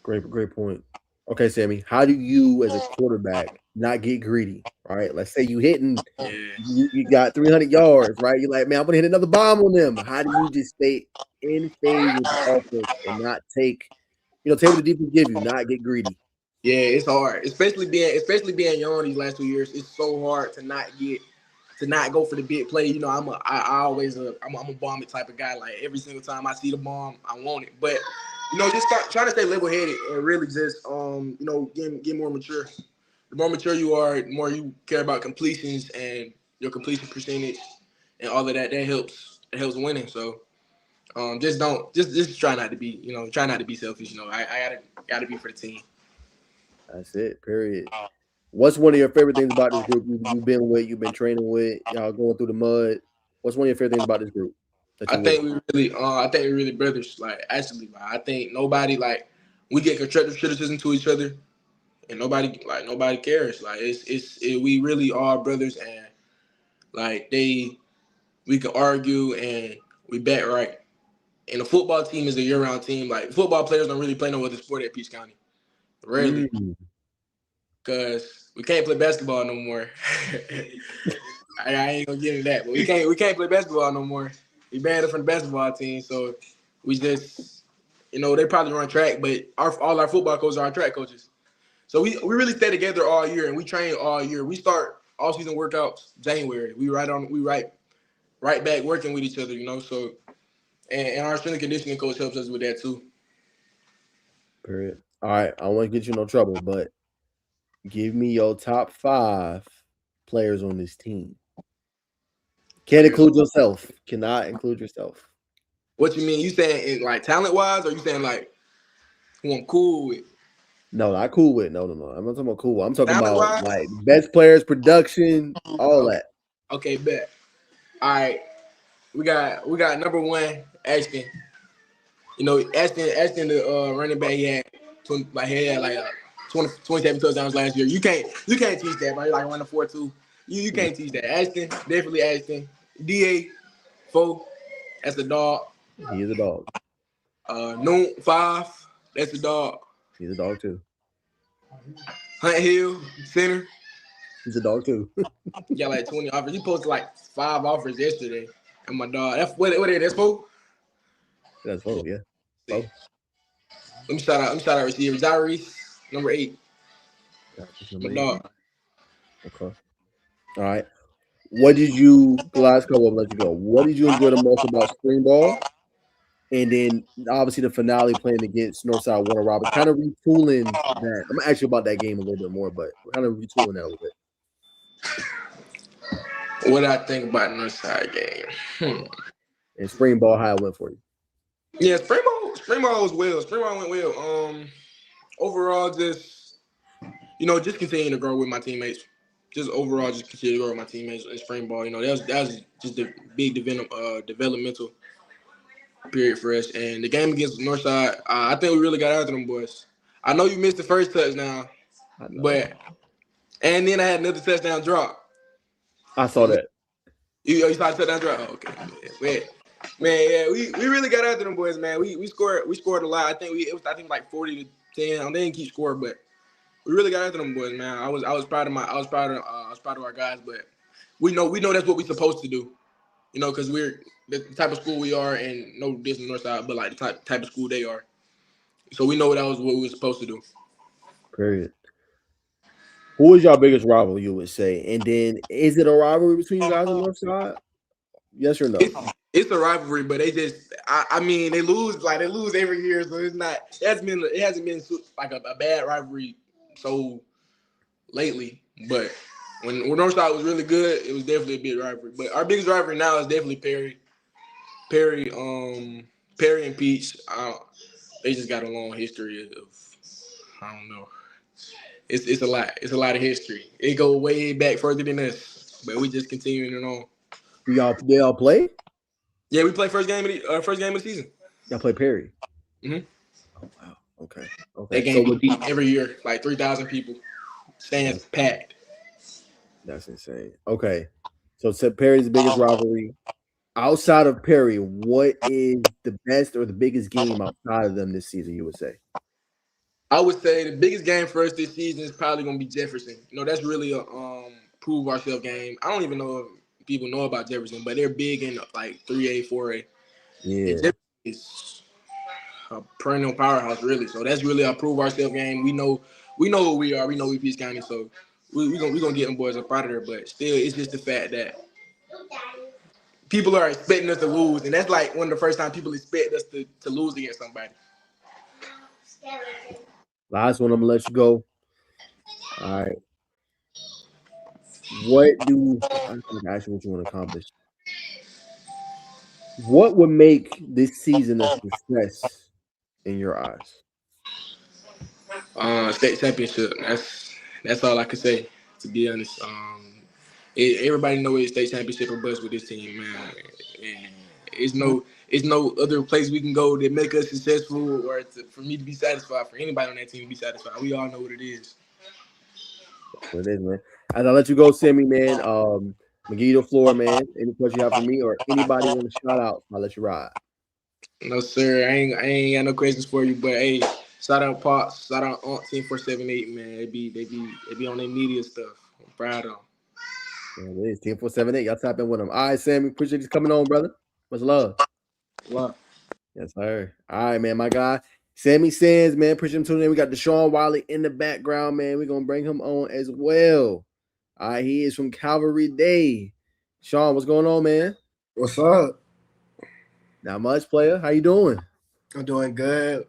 Great point. Okay, Sammy, how do you as a quarterback not get greedy, right? Let's say you hitting, you got 300 yards, right? You're like, man, I'm going to hit another bomb on them. How do you just stay in phase with the offense and not take what the defense give you, not get greedy? Yeah, it's hard, especially being young these last 2 years. It's so hard to not go for the big play. I'm a bomb type of guy. Like every single time I see the bomb, I want it. But just start trying to stay level-headed and really just get more mature. The more mature you are, the more you care about completions and your completion percentage and all of that. That helps winning. So just try not to be selfish. I gotta be for the team. That's it. Period. What's one of your favorite things about this group you've been with, you've been training with, y'all going through the mud? What's one of your favorite things about this group that I you with? think I think we really brothers. Like actually, like, I think nobody like we get constructive criticism to each other, and nobody cares. Like we really are brothers, and like we can argue and we bet right. And the football team is a year-round team. Like football players don't really play no other sport at Peach County, rarely, Mm, because we can't play basketball no more. I ain't gonna get into that, but we can't play basketball no more. We banned it from the basketball team, so we just they probably run track, but all our football coaches are our track coaches. So we really stay together all year and we train all year. We start all season workouts January. We right back working with each other, So and our strength and conditioning coach helps us with that too. period. All right. I won't get you in no trouble, but give me your top 5 players on this team. Can't include yourself. Cannot include yourself. What you mean? You saying like talent wise, or you saying like who I'm cool with? No, not cool with. No. I'm not talking about cool. I'm talking Talent about wise? like best players, production, all that. Okay, bet. All right, we got number 1, Ashton. Ashton, the running back, he had 27 touchdowns last year. You can't teach that, bro. Like running 4.2. You can't teach that. Ashton, definitely Ashton. DA, 4, that's a dog. He is a dog. Noon, 5, that's a dog. He's a dog too. Hunt Hill, center. He's a dog too. He got like 20 offers. He posted like 5 offers yesterday. And my dog, what is that's 4? That's 4, yeah. 4. Let me shout out receiver. Zyrese, number 8. My dog. Okay. All right. What did you last couple of let you go? What did you enjoy the most about spring ball? And then obviously the finale playing against Northside Warner Robins, kind of retooling that. I'm gonna ask you about that game a little bit more, but we're kind of retooling that a little bit. What I think about Northside game? And spring ball, how it went for you? Yeah, spring ball was well. Spring ball went well. Overall, just continue to grow with my teammates. Just overall, just continue to grow with my teammates in spring ball. That was just a big developmental period for us. And the game against Northside, I think we really got after them boys. I know you missed the first touchdown, and then I had another touchdown drop. I saw that. You saw the touchdown drop? Oh, okay. Man, yeah, we really got after them boys, man. We scored a lot. I think it was like 40-10. They didn't keep score, but we really got after them boys, man. I was proud of our guys, but we know that's what we're supposed to do. Because we're the type of school we are, and no distance north side, but like the type of school they are. So we know that was what we were supposed to do. Period. Who is your biggest rival, you would say? And then is it a rivalry between you guys on Northside? Yes or no? It's a rivalry, but they just I mean they lose every year, so it's not it hasn't been like a bad rivalry so lately. But when Northside was really good, it was definitely a big rivalry. But our biggest rivalry now is definitely Perry and Peach. They just got a long history of I don't know. It's a lot. It's a lot of history. It go way back further than us, but we just continuing it on. They all play? Yeah, we play first game of the season. Y'all play Perry. Mm-hmm. Oh wow. Okay. That game would be every year, like 3,000 people, stands packed. That's insane. Okay, so Perry's the biggest rivalry. Outside of Perry, what is the best or the biggest game outside of them this season? You would say? I would say the biggest game for us this season is probably going to be Jefferson. That's really a prove ourselves game. I don't even know if people know about Jefferson, but they're big in like 3A, 4A. Yeah, and Jefferson is a perennial powerhouse, really. So that's really a prove ourselves game. We know who we are. We know we Peach County, so we gonna get them boys up out of there. But still, it's just the fact that people are expecting us to lose, and that's like one of the first time people expect us to lose against somebody. Last one, I'm gonna let you go. All right. What do I think actually what you want to accomplish? What would make this season a success in your eyes? State championship. That's all I can say. To be honest, everybody know it's state championship or bust with this team, man. And it's no other place we can go that make us successful for me to be satisfied. For anybody on that team to be satisfied, we all know what it is. What it is, man. As I let you go, Sammy, man. I'm gonna give you the floor, man. Any question you have for me or anybody want to shout out, I'll let you ride. No, sir. I ain't got no questions for you, but hey, shout out Pops, shout out Aunt 10478, man. They be on their media stuff. I'm proud of them. Yeah, it is 10478. Y'all tap in with them. All right, Sammy. Appreciate you coming on, brother. Much love. Love. Yes, sir. All right, man. My guy, Sammy Sands, man. Appreciate him tuning in. We got Deshawn Wylie in the background, man. We're gonna bring him on as well. All right, he is from CalvaryDay. Sean, what's going on, man? What's up? Not much, player. How you doing? I'm doing good.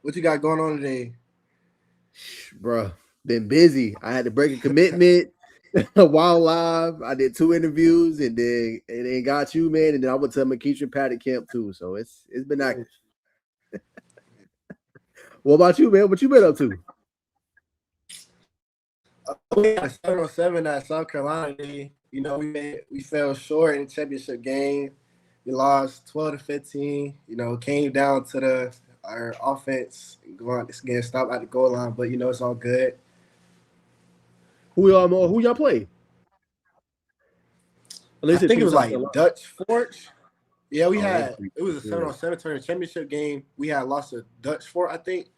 What you got going on today? Bruh, been busy. I had to break a commitment while live. I did 2 interviews and then got you, man. And then I went to McKeitron Paddock Camp too. So it's been active. What about you, man? What you been up to? We had 7-on-7 at South Carolina Day. You know, we fell short in the championship game. We lost 12-15. You know, came down to our offense getting stopped at the goal line, but you know it's all good. Who y'all play? I think it was like Dutch Forge. Yeah, we had it was a 7-on-7 tournament championship game. We had lost to Dutch Fort, I think.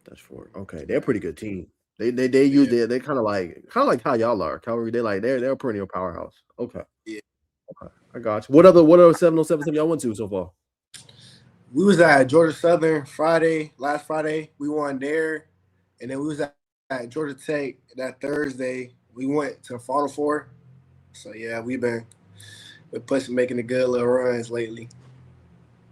Dutch Fort. Okay, they're a pretty good team. They use they kind of like how y'all are. Calvary, they're a perennial powerhouse. Okay. Yeah. Okay. I got you. What other 7-on-7 y'all went to so far? We was at Georgia Southern last Friday. We won there. And then we was at Georgia Tech that Thursday. We went to Final Four. So yeah, we're making the good little runs lately.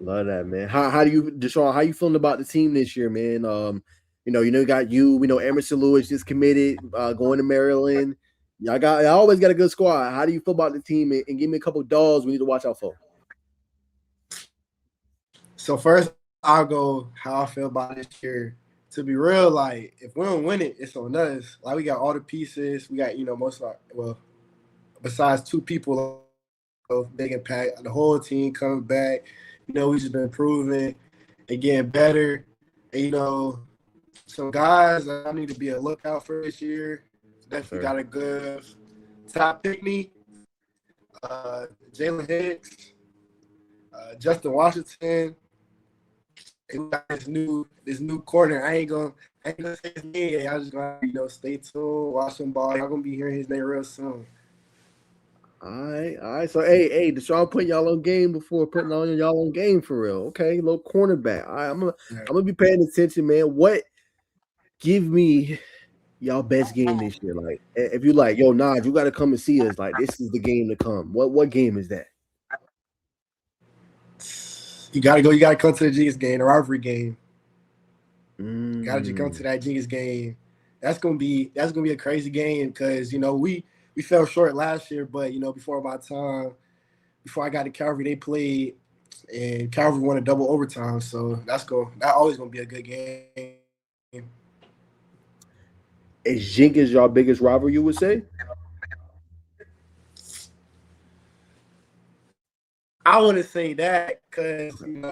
Love that, man. How do you, Deshawn, how you feeling about the team this year, man? You got you. We know Emerson Lewis just committed, going to Maryland. Y'all always got a good squad. How do you feel about the team? And give me a couple of dogs we need to watch out for. So first, I'll go how I feel about this year. To be real, like if we don't win it, it's on us. Like we got all the pieces. We got besides 2 people of big impact, the whole team comes back. You know, we just been improving and getting better. And some guys I need to be a lookout for this year. Definitely got a good top pickney. Jalen Hicks, Justin Washington. And we got this new corner. I ain't gonna say his name yet. I just gonna stay tuned, watch him ball. Y'all gonna be hearing his name real soon. All right. So hey, Deshawn putting y'all on game before putting on y'all on game for real. Okay, little cornerback. All right, I'm gonna be paying attention, man. What give me y'all best game this year? Like, if you like, yo, Najeh, you got to come and see us. Like, this is the game to come. What game is that? You gotta go. You gotta come to the Genius game, the rivalry game. You gotta just come to that Genius game. That's gonna be a crazy game because we fell short last year, but before I got to Calvary, they played and Calvary won a double overtime. So that always gonna be a good game. Is Jenkins y'all biggest rival, you would say? I wouldn't say that because me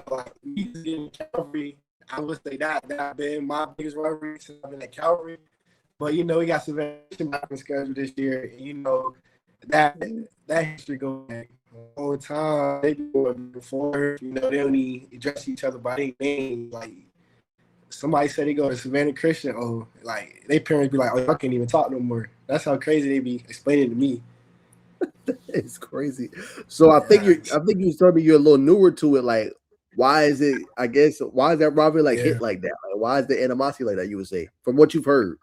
getting Calvary, I would say that been my biggest rivalry since I've been at Calvary. But we got some back on schedule this year, and that history goes back all the time. They do it before, they don't even address each other by their name. Like somebody said they go to Savannah Christian, like their parents be like, "Oh, I can't even talk no more." That's how crazy they be explaining to me. It's crazy. So I think you told me you're a little newer to it. Like, why is it? I guess why is that rivalry hit like that? Like, why is the animosity like that? You would say from what you've heard.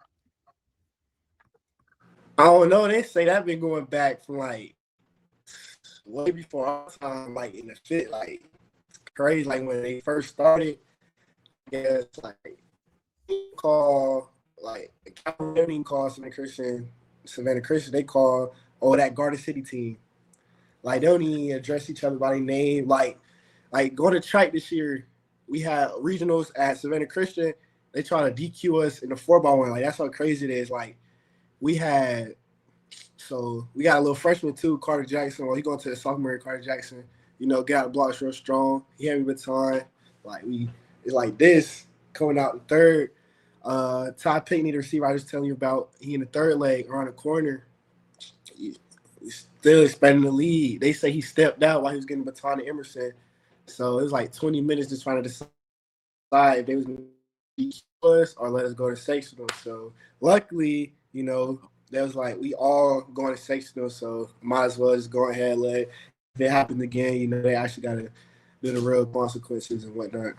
I don't know. They say that been going back from way before our time, in the fit, it's crazy. Like when they first started, it's call Calvary didn't call Savannah Christian. They call that Garden City team. They don't even address each other by their name. Like go to Trike this year. We had regionals at Savannah Christian, they try to DQ us in the 4x1. Like, that's how crazy it is. Like, we got a little freshman too, Carter Jackson. Well, he going to the sophomore year, Carter Jackson. Get out the blocks real strong. He had me baton. Like, it's like this coming out the third. Ty Pinkney, the receiver I was telling you about, he in the third leg around the corner. He's still expanding the lead. They say he stepped out while he was getting the baton to Emerson. So it was like 20 minutes just trying to decide if they was going to us or let us go to sectional. So luckily, that was like we all going to sectional, so might as well just go ahead and if it happens again, they actually got to do the real consequences and whatnot.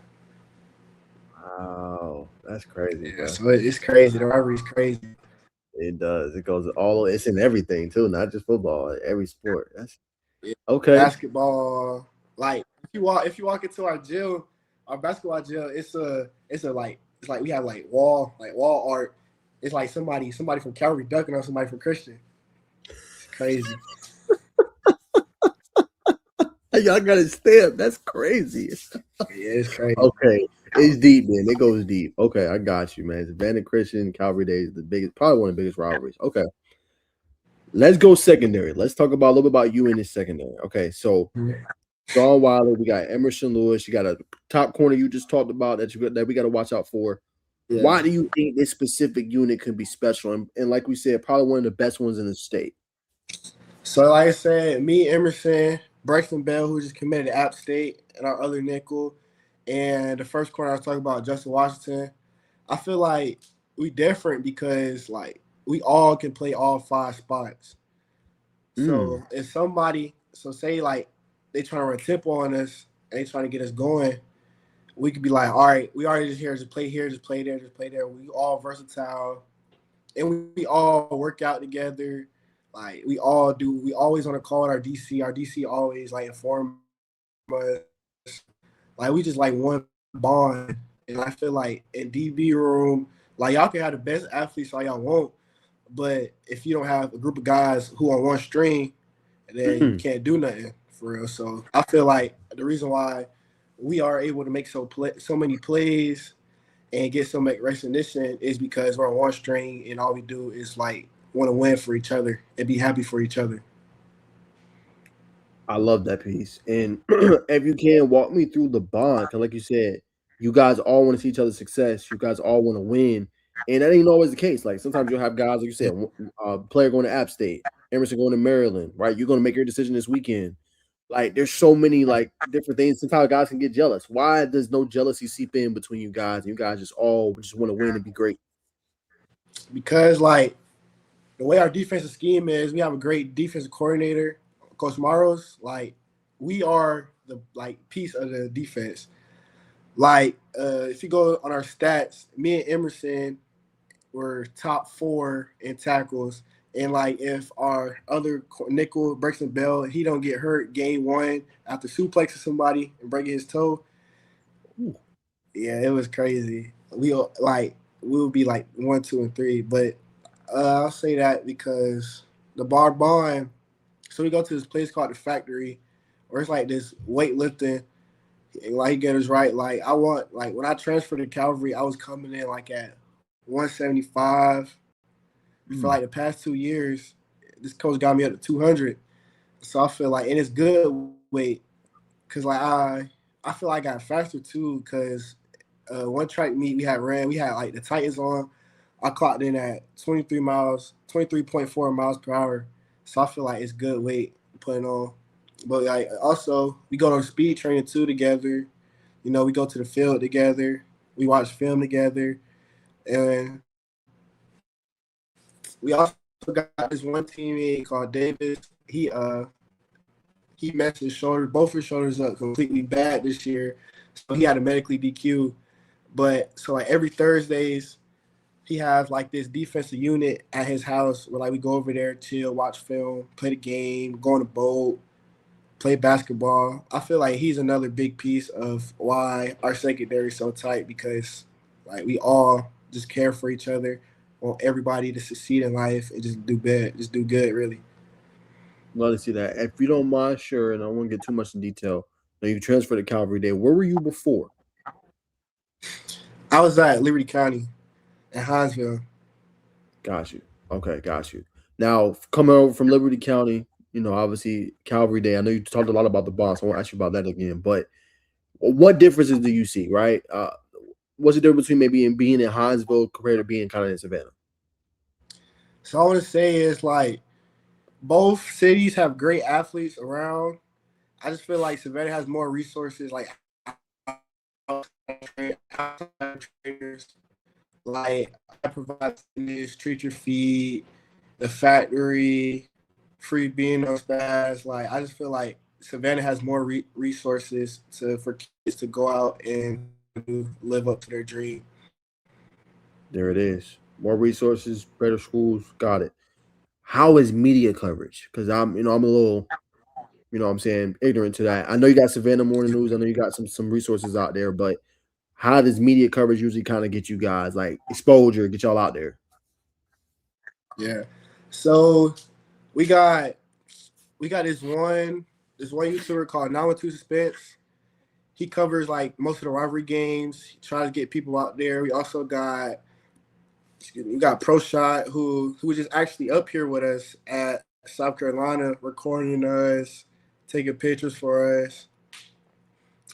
Wow, that's crazy, bro. So it's crazy. The rivalry's crazy. It does. It goes it's in everything too, not just football. Every sport. That's okay. Basketball, like if you walk into our basketball gym, it's like we have like wall art. It's like somebody from Calvary dunking on somebody from Christian. It's crazy. Y'all got it stamped. That's crazy. Yeah, it's crazy. Okay. It's deep, man. It goes deep. Okay, I got you, man. Savannah Christian, CalvaryDay is the biggest, probably one of the biggest rivalries. Okay. Let's go secondary. Let's talk about a little bit about you in the secondary. Okay, so Deshawn Wylie, we got Emerson Lewis, you got a top corner you just talked about that we got to watch out for. Yeah. Why do you think this specific unit could be special? And like we said, probably one of the best ones in the state. So like I said, me, Emerson, Braxton Bell, who just committed to App State, and our other nickel, and the first corner I was talking about, Justin Washington. I feel like we different because like we all can play all 5 spots. So if say like they trying to run tempo on us and they trying to get us going, we could be like, all right, we already just play here, just play there, just play there. We all versatile, and we all work out together. Like we always on a call with our DC. Our DC always like inform us. Like we just like one bond. And I feel like in DB room, like y'all can have the best athletes all y'all want, but if you don't have a group of guys who on one string, then you can't do nothing for real. So I feel like the reason why we are able to make so many plays and get so much recognition is because we're on one string and all we do is like want to win for each other and be happy for each other. I love that piece. And if you can walk me through the bond, because like you said, you guys all want to see each other's success. You guys all want to win. And that ain't always the case. Like sometimes you'll have guys, like you said, player going to App State, Emerson going to Maryland, right? You're going to make your decision this weekend. Like there's so many like different things. Sometimes guys can get jealous. Why does no jealousy seep in between you guys? And you guys just want to win and be great. Because like the way our defensive scheme is, we have a great defensive coordinator, Coach Maros. Like we are the piece of the defense. Like if you go on our stats, me and Emerson were top 4 in tackles. And like if our other nickel, Braxton Bell, he don't get hurt game 1 after suplexing somebody and breaking his toe. Ooh. Yeah, it was crazy. We'll be like 1, 2, and 3. But I'll say that because the bar bond. So we go to this place called the Factory, where it's like this weightlifting. And like he get us right. Like I want when I transferred to Calvary, I was coming in like at 175. For like the past 2 years, this coach got me up to 200. So I feel like, and it's good weight, because like I feel like I got faster too, because one track meet we had like the Titans on. I clocked in at 23.4 miles per hour. So I feel like it's good weight putting on. But like also we go to speed training too together. We go to the field together. We watch film together, and we also got this one teammate called Davis. He messed his shoulder, both his shoulders up completely bad this year. So he had to medically DQ. But so like every Thursdays, he has like this defensive unit at his house where like we go over there, chill, watch film, play the game, go on a boat, play basketball. I feel like he's another big piece of why our secondary is so tight, because like we all just care for each other. Want everybody to succeed in life and just do good, really. Love to see that. If you don't mind, sure, and I won't get too much in detail. Now you transferred to CalvaryDay. Where were you before? I was at Liberty County in Hinesville. Got you. Okay, got you. Now coming over from Liberty County, obviously CalvaryDay. I know you talked a lot about the boss. I won't ask you about that again, but what differences do you see? Right? What's the difference between maybe being in Hinesville compared to being kind of in Savannah? So I want to say is like both cities have great athletes around. I just feel like Savannah has more resources, like outside trainers. Like I provide this, treat your feet, the factory, free being on spas. Like I just feel like Savannah has more resources for kids to go out and live up to their dream. There it is. More resources, better schools. Got it. How is media coverage? Because I'm a little, what I'm saying, ignorant to that. I know you got Savannah Morning News. I know you got some resources out there, but how does media coverage usually kind of get you guys like exposure, get y'all out there? Yeah. So we got this one YouTuber called 912 Suspense. He covers like most of the rivalry games. He tries to get people out there. We also got Pro Shot who was just actually up here with us at South Carolina, recording us, taking pictures for us.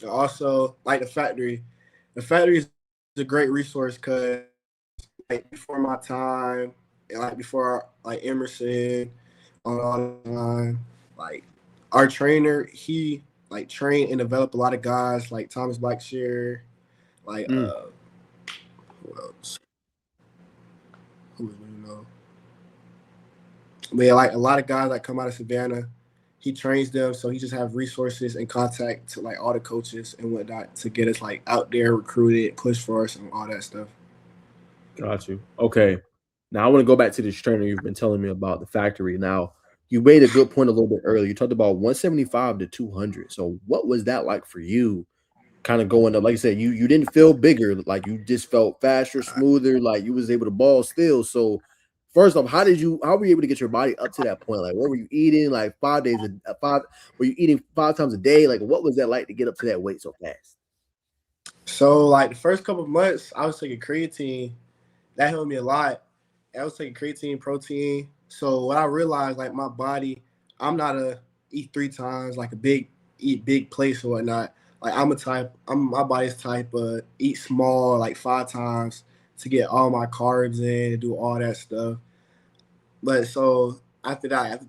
And also like the factory. The factory is a great resource because like before my time and like before like Emerson on all the time, like our trainer, he like trained and developed a lot of guys like Thomas Blackshear, like who else? Who do you know? But yeah, like a lot of guys that come out of Savannah, he trains them, so he just have resources and contact to like all the coaches and whatnot to get us like out there, recruited, push for us, and all that stuff. Got you. Okay. Now I want to go back to this trainer you've been telling me about, the factory. Now, you made a good point a little bit earlier. You talked about 175 to 200. So what was that like for you? Kind of going up, like I said, you didn't feel bigger, like you just felt faster, smoother, like you was able to ball still. So first off, how were you able to get your body up to that point? Like what were you eating? Like 5 days a five were you eating 5 times a day? Like what was that like to get up to that weight so fast? So like the first couple of months, I was taking creatine. That helped me a lot. I was taking creatine, protein. So what I realized, like my body, I'm not a eat 3 times, like eat big plates or whatnot. Like my body's type eat small, like 5 times to get all my carbs in and do all that stuff. But so after that,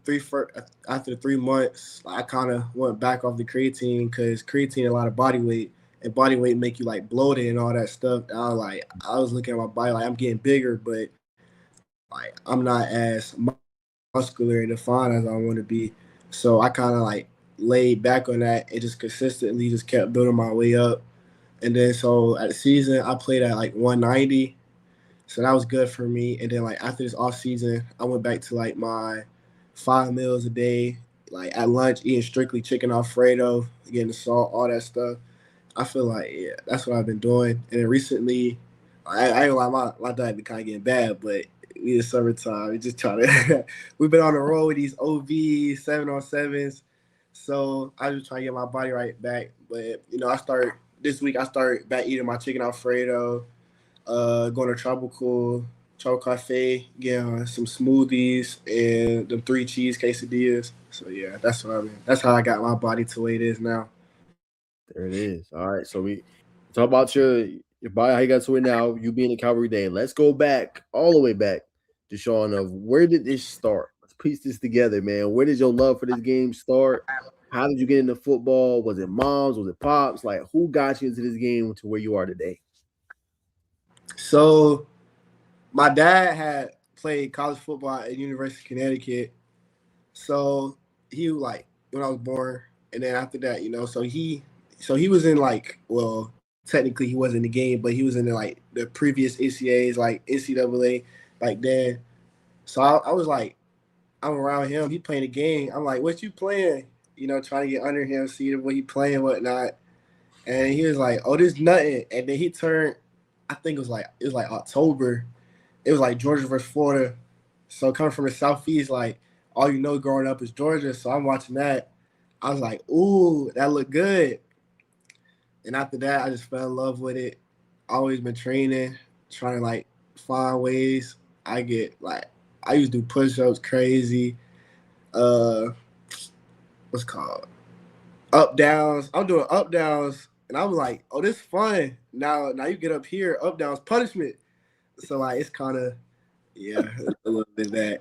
after the 3 months, I kind of went back off the creatine because creatine a lot of body weight, and body weight make you like bloated and all that stuff. I was looking at my body like I'm getting bigger, but like I'm not as muscular and defined as I want to be. So I kind of like laid back on that and just consistently just kept building my way up. And then so at the season, I played at like 190. So that was good for me. And then like after this off season, I went back to like my 5 meals a day, like at lunch eating strictly chicken Alfredo, getting the salt, all that stuff. I feel like yeah, that's what I've been doing. And then recently, I ain't gonna lie, my diet been kind of getting bad, but we in summertime. We just trying to. We've been on the road with these OVs, 7-on-7s. So I just trying to get my body right back. But I started this week. I started back eating my chicken Alfredo. Going to Tropical Cafe, getting some smoothies and the 3 cheese quesadillas. So yeah, that's what I mean. That's how I got my body to where it is now. There it is. All right. So we talk about your body, how you got to it now, you being in CalvaryDay. Let's go back, all the way back, Deshawn, of where did this start? Let's piece this together, man. Where did your love for this game start? How did you get into football? Was it moms? Was it pops? Like, who got you into this game to where you are today? So my dad had played college football at University of Connecticut. So he like when I was born, and then after that, so he was in like technically he wasn't in the game, but he was in like the previous NCAAs like NCAA back then. So I was like, I'm around him. He playing the game. I'm like, what you playing? Trying to get under him, see what he playing, whatnot. And he was like, oh, this nothing. And then he turned. I think it was like October. It was like Georgia versus Florida. So coming from the Southeast, like all growing up is Georgia. So I'm watching that. I was like, ooh, that looked good. And after that, I just fell in love with it. always been training, trying to like find ways. I get like I used to do push-ups crazy. Uh, what's it called up downs. I'm doing up downs, and I was like, oh, this is fun. Now you get up here, up downs punishment. So like it's kind of yeah, a little bit of that.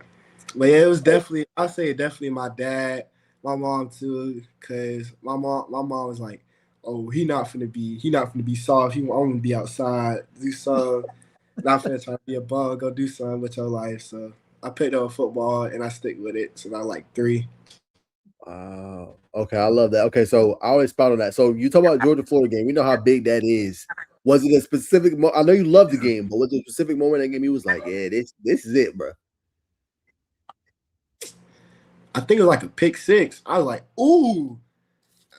But yeah, it was definitely I say definitely my dad, my mom too, because my mom was like, oh, he not finna be soft. I'm gonna be outside, do some, not finna try to be a bum, go do something with your life. So I picked up football and I stick with it. So now like 3. Wow. Okay, I love that. Okay, so I always spot on that. So you talk about Georgia Florida game. We know how big that is. Was it a specific? I know you love the game, but was there a specific moment in that game you was like, yeah, this is it, bro. I think it was like a pick 6. I was like, ooh.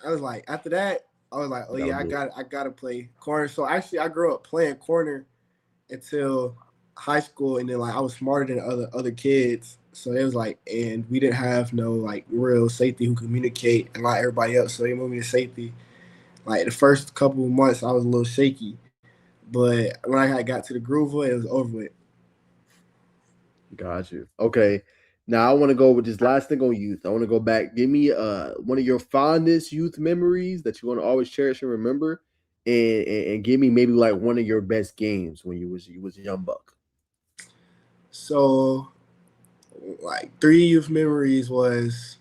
I was like, after that, I was like, oh That yeah, was it. I gotta play corner. So actually, I grew up playing corner until high school, and then like I was smarter than other kids. So it was like, and we didn't have no like real safety who communicate and like everybody else. So they moved me to safety. Like the first couple of months, I was a little shaky, but when I got to the groove of it, it was over with. Got you. Okay. Now I want to go with this last thing on youth. I want to go back. Give me one of your fondest youth memories that you want to always cherish and remember, and give me maybe like one of your best games when you was a young buck. So like 3 youth memories was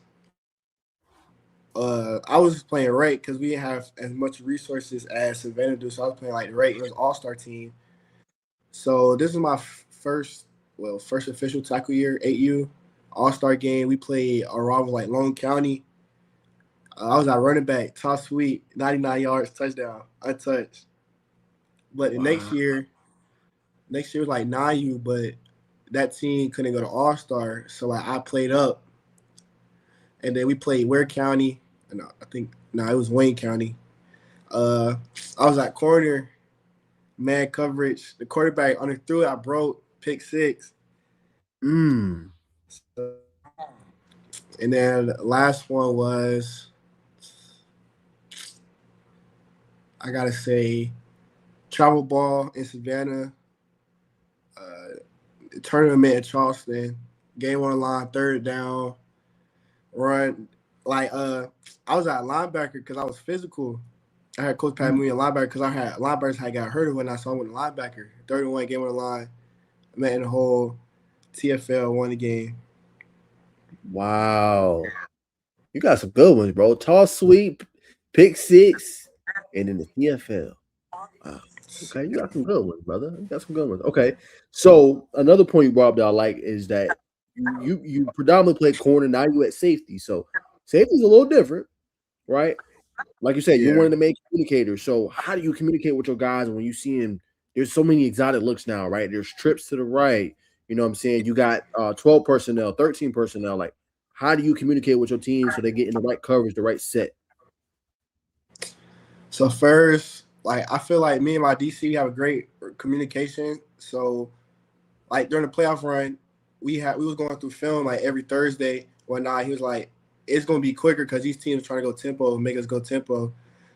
I was playing right because we didn't have as much resources as Savannah do. So I was playing like right. It was all star team. So this is my first official tackle year, 8U all star game. We played around like Long County. I was at running back, top sweep, 99 yards, touchdown, untouched. But the Wow. next year was like 9U, but that team couldn't go to all star. So like I played up, and then we played Ware County. No, I think no, it was Wayne County. Uh, I was at corner, man coverage. The quarterback underthrew it. I broke pick 6. Mm. So, and then the last one was I gotta say travel ball in Savannah, tournament in Charleston, game on the line, third down, run. Like I was at linebacker because I was physical. I had Coach Pat Mooney at linebacker because I had linebackers had got hurt or whatnot, so I went to linebacker. 31 game on the line, met in the hole, TFL won the game. Wow. You got some good ones, bro. Toss sweep, pick 6, and then the TFL. Wow. Okay, you got some good ones, brother. You got some good ones. Okay. So another point you brought up that I like is that you predominantly play corner, now you at safety. So safety is a little different, right? Like you said, you're one Yeah. of the main communicators. So how do you communicate with your guys when you see him? There's so many exotic looks now, right? There's trips to the right. You know what I'm saying? You got 12 personnel, 13 personnel. Like, how do you communicate with your team so they get in the right coverage, the right set? So first, like I feel like me and my DC have a great communication. So like during the playoff run, we was going through film like every Thursday. Whatnot. He was like, it's gonna be quicker because these teams are trying to go tempo, make us go tempo.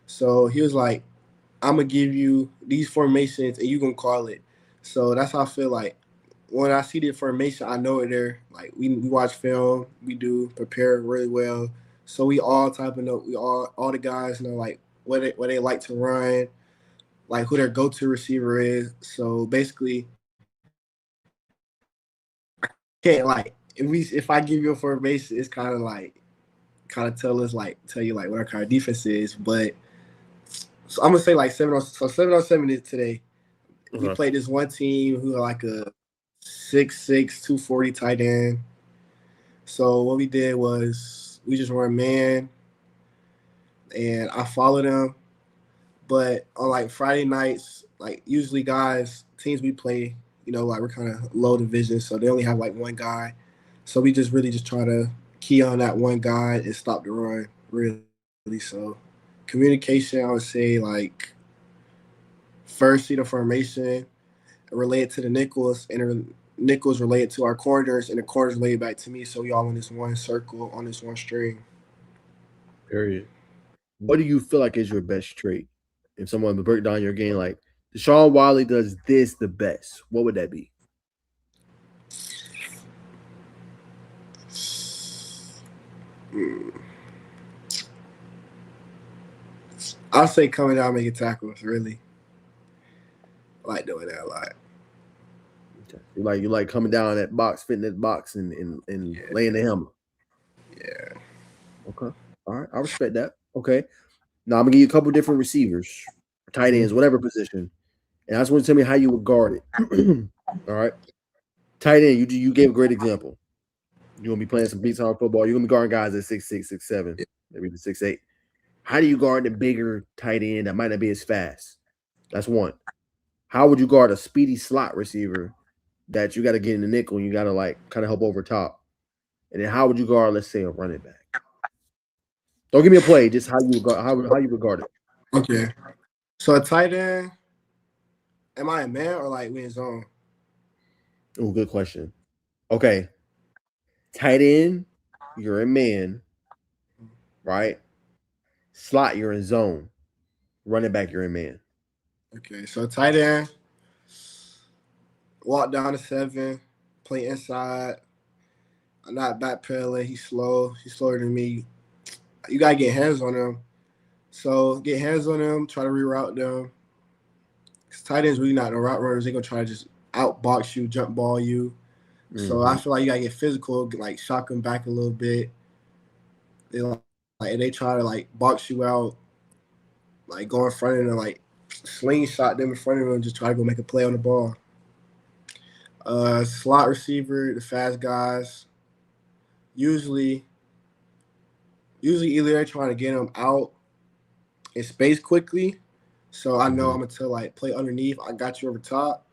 So he was like, I'm gonna give you these formations and you gonna call it. So that's how I feel like when I see the formation, I know it there. Like we watch film, we do prepare really well. So we all type of know we all the guys know like what they like to run, like who their go to receiver is. So basically can't like if I give you a formation, it's kind of tell you like what our kind of defense is. But so I'm gonna say like 7-on-7 is today. We Uh-huh. played this one team who are like a 6'6", 240 tight end. So what we did was we just run man, and I followed them. But on like Friday nights, like usually guys teams we play, like we're kind of low division, so they only have like one guy. So we just really just try to key on that one guy and stop the run. Really, so communication, I would say like first see the formation related to the nickels, and the nickels related to our corners, and the corners related back to me. So we all in this one circle on this one string. Period. What do you feel like is your best trait? If someone would break down your game, like Deshawn Wylie does this the best, what would that be? I'll say coming down making tackles. Really, I like doing that a lot. Okay. You like coming down that box, fitting that box, and Yeah. laying the hammer. Yeah. Okay. All right. I respect that. Okay. Now I'm gonna give you a couple different receivers, tight ends, whatever position, and I just want to tell me how you would guard it. All right. Tight end, you gave a great example. You're gonna be playing some beat hard football. You're gonna be guarding guys at 6'6", 6'7", maybe even 6'8". How do you guard the bigger tight end that might not be as fast? That's one. How would you guard a speedy slot receiver that you got to get in the nickel and you got to like kind of help over top? And then how would you guard, let's say, a running back? Don't give me a play, just how you regard how you regard it. Okay. So a tight end, am I a man or like we in zone? Oh, good question. Okay. Tight end, you're a man, right? Slot, you're in zone. Running back, you're in man. Okay. So tight end, walk down to 7, play inside. I'm not backpedaling. He's slow. He's slower than me. You gotta get hands on him. So get hands on them. Try to reroute them. Cause tight ends really not the route runners. They're gonna try to just outbox you, jump ball you. So I feel like you gotta get physical, like shock them back a little bit. They try to like box you out, like go in front of them, like slingshot them in front of them, and just try to go make a play on the ball. Slot receiver, the fast guys. Usually either they're trying to get them out in space quickly, so I know I'm gonna like play underneath. I got you over top,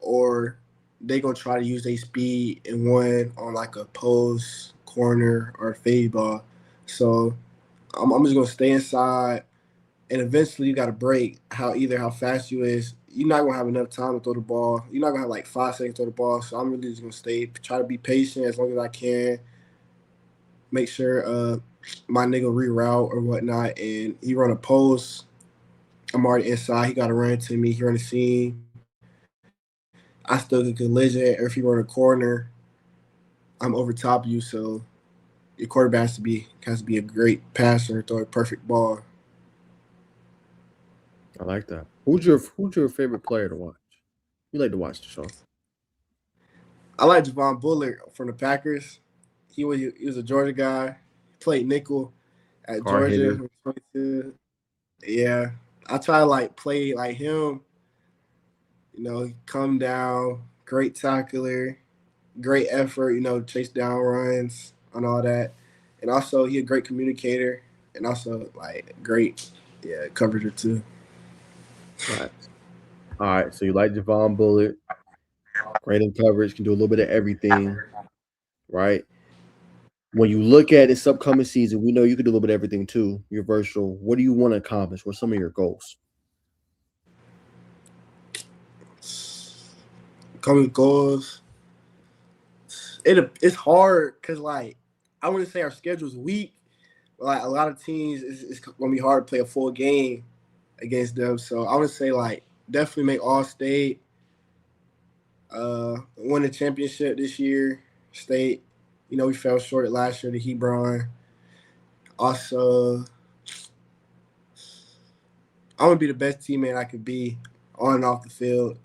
or they gonna try to use their speed and win on like a post, corner, or fade ball. So I'm just gonna stay inside, and eventually you got to break how fast you is. You're not gonna have enough time to throw the ball. You're not gonna have like 5 seconds to throw the ball. So I'm really just gonna try to be patient as long as I can. Make sure my nigga reroute or whatnot, and he run a post. I'm already inside. He got to run into me. He run a seam. I still get collision. Or if you run a corner, I'm over top of you. So your quarterback has to be a great passer, throw a perfect ball. I like that. Who's your favorite player to watch? You like to watch Deshawn? I like Javon Bullard from the Packers. He was a Georgia guy. He played nickel at Hard Georgia. hitter. Yeah, I try to like play like him. You know, come down, great tackler, great effort. You know, chase down runs and all that, and also he a great communicator and also like great coverager too. Right. All right. So you like Javon Bullard, great in coverage, can do a little bit of everything, right? When you look at this upcoming season, we know you can do a little bit of everything too. You're versatile. What do you want to accomplish? What are some of your goals? Coming goals. It's hard because like I wouldn't say our schedule's weak. But, like a lot of teams, it's gonna be hard to play a full game against them. So I would say like definitely make all state. Won the championship this year, state. You know, we fell short last year to Hebron. Also, I want to be the best teammate I could be on and off the field.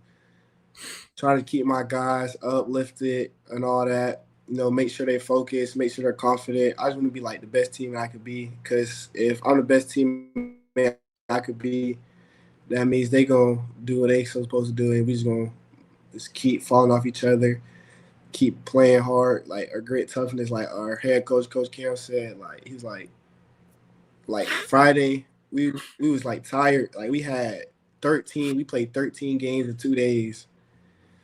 Try to keep my guys uplifted and all that. You know, make sure they focus, make sure they're confident. I just want to be like the best teammate I could be. Because if I'm the best teammate I could be, that means they gonna do what they supposed to do, and we just gonna just keep falling off each other, keep playing hard, like our grit toughness. Like our head coach, Coach Cam said, like he's like Friday we was like tired, like we played 13 games in 2 days.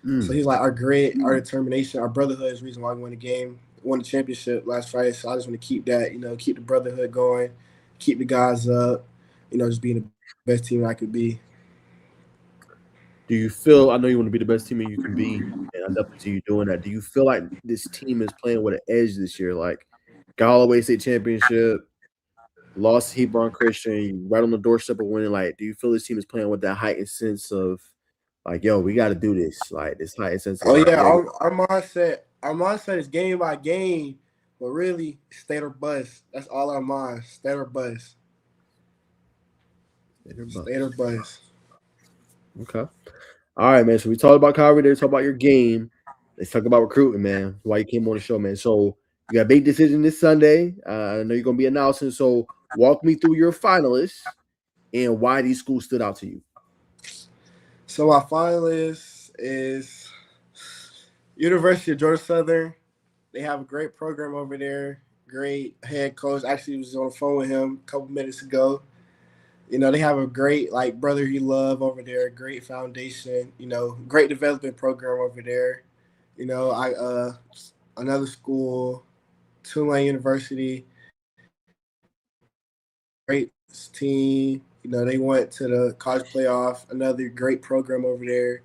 So he's like our grit, our determination, our brotherhood is the reason why we won the championship last Friday. So I just want to keep that, you know, keep the brotherhood going, keep the guys up, you know, just being the best team I could be. Do you feel? I know you want to be the best team you can be, and I definitely see you doing that. Do you feel like this team is playing with an edge this year? Like Galloway State Championship, lost to Hebron Christian, right on the doorstep of winning. Like, do you feel this team is playing with that heightened sense of, like, yo, we got to do this? Like, this heightened sense of, Oh like, yeah, yo, our mindset is game by game, but really state or bust. That's all our minds. State or bust. State or bust. okay. All right, man. So we talked about CalvaryDay, talk about your game. Let's talk about recruiting, man. Why you came on the show, man. So you got a big decision this Sunday. I know you're gonna be announcing. So walk me through your finalists and why these schools stood out to you. So my finalist is University of Georgia Southern. They have a great program over there. Great head coach. Actually, was on the phone with him a couple minutes ago. They have a great like brotherly love over there. Great foundation. Great development program over there. I another school, Tulane University. Great team. They went to the college playoff. Another great program over there,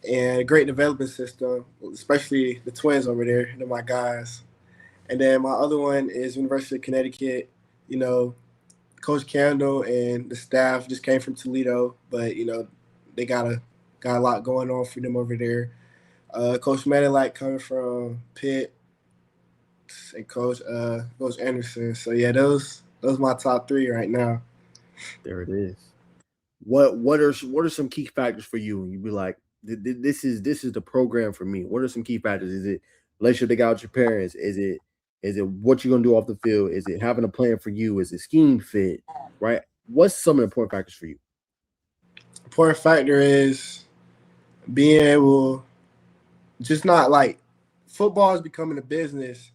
and a great development system, especially the twins over there. They're my guys. And then my other one is University of Connecticut. You know, Coach Candle and the staff just came from Toledo, but they got a lot going on for them over there. Coach Medilak coming from Pitt, and Coach Anderson. So yeah, those are my top three right now. There it is. What are some key factors for you? And you'd be like, this is the program for me. What are some key factors? Is it relationship they got with your parents? Is it what you're gonna do off the field? Is it having a plan for you? Is it scheme fit? Right? What's some of the important factors for you? Important factor is being able, just not like football is becoming a business.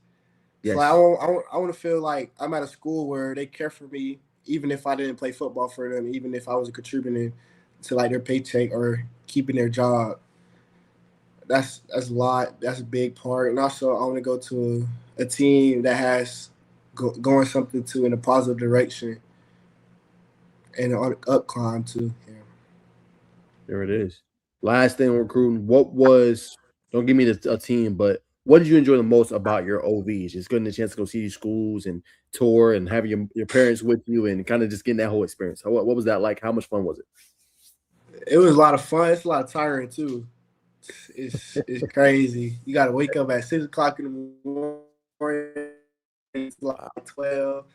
So Yes, I want to feel like I'm at a school where they care for me, even if I didn't play football for them, even if I was contributing to like their paycheck or keeping their job. That's a lot. That's a big part. And also, I want to go to a team that has going something to in a positive direction and on up climb too. Yeah. there it is. Last thing on recruiting, what was don't give me a team, but what did you enjoy the most about your OVs? Just getting the chance to go see these schools and tour and having your parents with you and kind of just getting that whole experience. What was that like? How much fun was it? It was a lot of fun. It's a lot of tiring too. It's crazy. You got to wake up at 6 o'clock in the morning. It's like 12,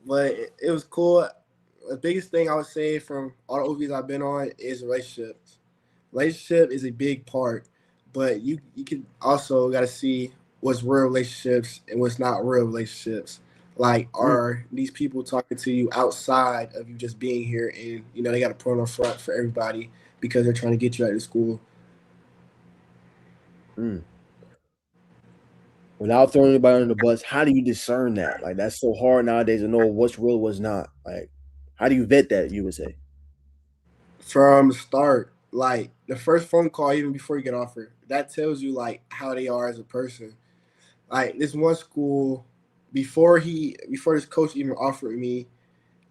but it was cool. The biggest thing I would say from all the OVs I've been on is relationships. Relationship is a big part, but you can also got to see what's real relationships and what's not real relationships. Like, Mm, are these people talking to you outside of you just being here, and they got to put on a front for everybody because they're trying to get you out of school. mm. Without throwing anybody under the bus, how do you discern that? Like that's so hard nowadays to know what's real, what's not. Like, how do you vet that? You would say. From the start, like the first phone call, even before you get offered, that tells you like how they are as a person. Like this one school, before this coach even offered me,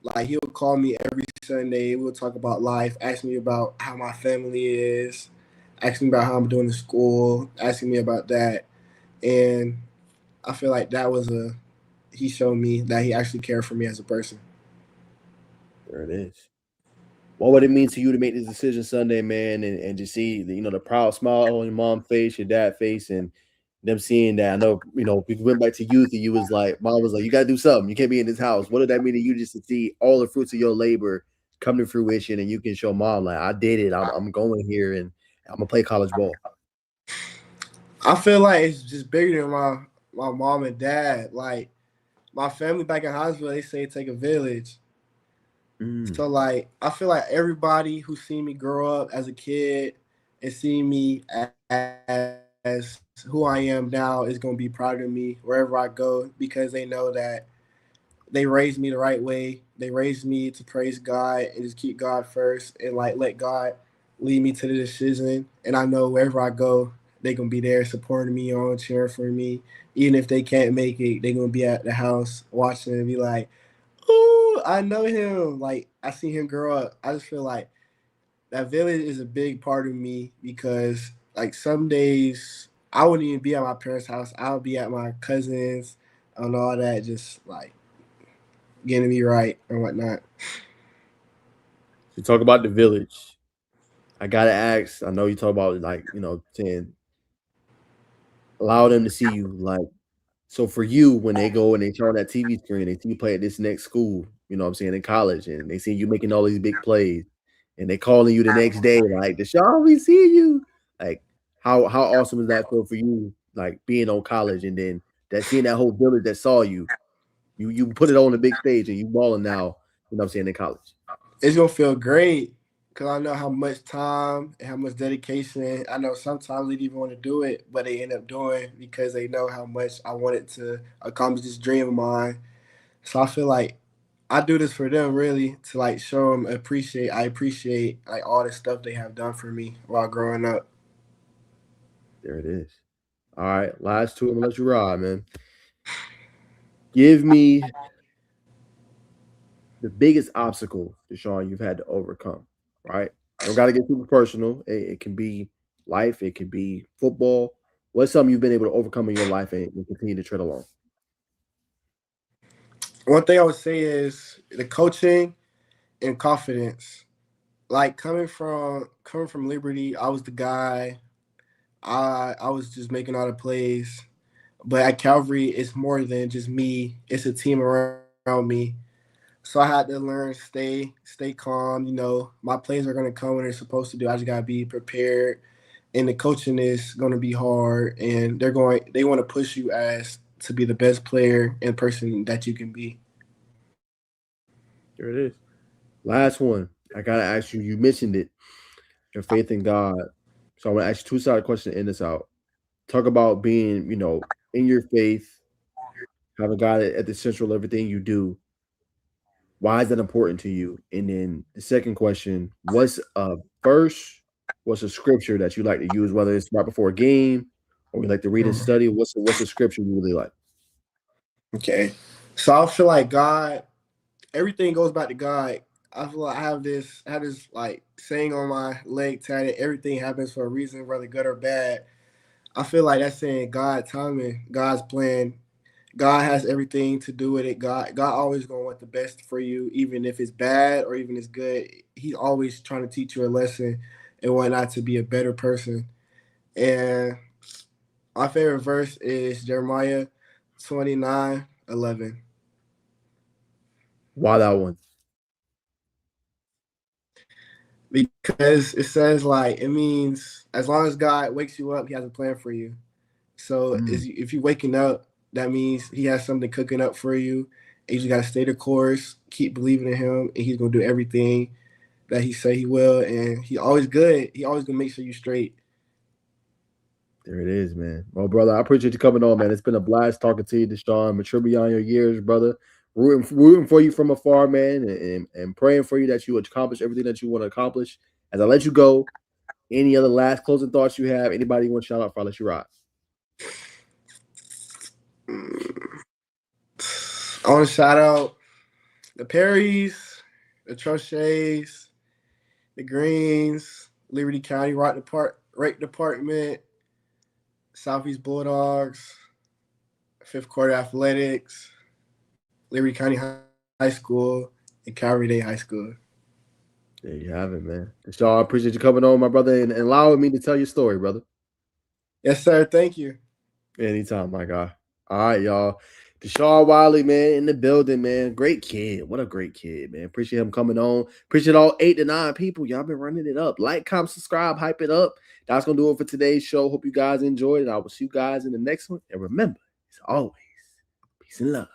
like he'll call me every Sunday. We'll talk about life, ask me about how my family is, ask me about how I'm doing in school, asking me about that, and I feel like that was he showed me that he actually cared for me as a person. There it is. What would it mean to you to make this decision Sunday, man, and just see the proud smile on your mom's face, your dad's face, and them seeing that? I know, we went back to youth and you was like, mom was like, you gotta do something. You can't be in this house. What did that mean to you just to see all the fruits of your labor come to fruition and you can show mom like I did it. I'm going here and I'm gonna play college ball. I feel like it's just bigger than my mom and dad. Like my family back in Huntsville, they say take a village. Mm, So like I feel like everybody who seen me grow up as a kid and see me as who I am now is gonna be proud of me wherever I go because they know that they raised me the right way. They raised me to praise God and just keep God first and like let God lead me to the decision. And I know wherever I go, they gonna be there supporting me on, cheering for me. Even if they can't make it, they gonna be at the house watching and be like, "Ooh, I know him." Like I see him grow up. I just feel like that village is a big part of me because like some days I wouldn't even be at my parents' house. I would be at my cousins and all that, just like getting me right and whatnot. You talk about the village. I gotta ask. I know you talk about saying allow them to see you. Like, so for you, when they go and they turn on that TV screen, they see you play at this next school. You know what I'm saying, in college, and they see you making all these big plays, and they calling you the next day like, Deshawn, we see you. Like, how awesome is that for you? Like being on college and then seeing that whole village that saw you. You put it on the big stage and you balling now. You know what I'm saying, in college. It's gonna feel great because I know how much time and how much dedication. I know sometimes they didn't even want to do it, but they end up doing because they know how much I wanted to accomplish this dream of mine. So I feel like I do this for them really to like show them I appreciate like all the stuff they have done for me while growing up. There it is. All right, last two. I'm gonna let you ride, man. Give me the biggest obstacle, Deshawn, you've had to overcome. Right? You don't got to get super personal. It can be life. It can be football. What's something you've been able to overcome in your life and continue to tread along? One thing I would say is the coaching and confidence. Like coming from Liberty, I was the guy. I was just making all the plays. But at Calvary, it's more than just me. It's a team around me. So I had to learn stay calm. You know, my plays are gonna come when they're supposed to do. I just gotta be prepared. And the coaching is gonna be hard, and they want to push you as to be the best player and person that you can be. There it is. Last one. I gotta ask you. You mentioned it. Your faith in God. So I'm gonna ask you two-sided question to end this out. Talk about being, in your faith, having God at the central of everything you do. Why is that important to you? And then the second question: what's a verse? What's a scripture that you like to use, whether it's right before a game or you like to read and study? What's a scripture you really like? Okay. So I feel like God, everything goes back to God. I feel like I have this like saying on my leg tatted, everything happens for a reason, whether good or bad. I feel like that's saying God timing, God's plan. God has everything to do with it. God always gonna want the best for you, even if it's bad or even it's good. He's always trying to teach you a lesson and whatnot to be a better person. And my favorite verse is Jeremiah 29:11. Why that one? Because it says like it means as long as God wakes you up, He has a plan for you. So Mm, if you're waking up, that means He has something cooking up for you. And you just gotta stay the course, keep believing in Him, and He's gonna do everything that He say He will. And He always good. He always gonna make sure you straight. there it is, man. Well, brother, I appreciate you coming on, man. It's been a blast talking to you, Deshawn. Mature beyond your years, brother. Rooting for you from afar, man, and praying for you that you accomplish everything that you want to accomplish. As I let you go, any other last closing thoughts you have? Anybody you want to shout out before I let you ride? I want to shout out the Perrys, the Trochets, the Greens, Liberty County Rec Department, Southeast Bulldogs, Fifth Quarter Athletics, Liberty County High School, and CalvaryDay High School. There you have it, man. Deshawn, I appreciate you coming on, my brother, and allowing me to tell your story, brother. Yes, sir. Thank you. Anytime, my guy. All right, y'all. Deshawn Wylie, man, in the building, man. Great kid. What a great kid, man. Appreciate him coming on. Appreciate all 8 to 9 people. Y'all been running it up. Like, comment, subscribe, hype it up. That's going to do it for today's show. Hope you guys enjoyed it. I will see you guys in the next one. And remember, it's always peace and love.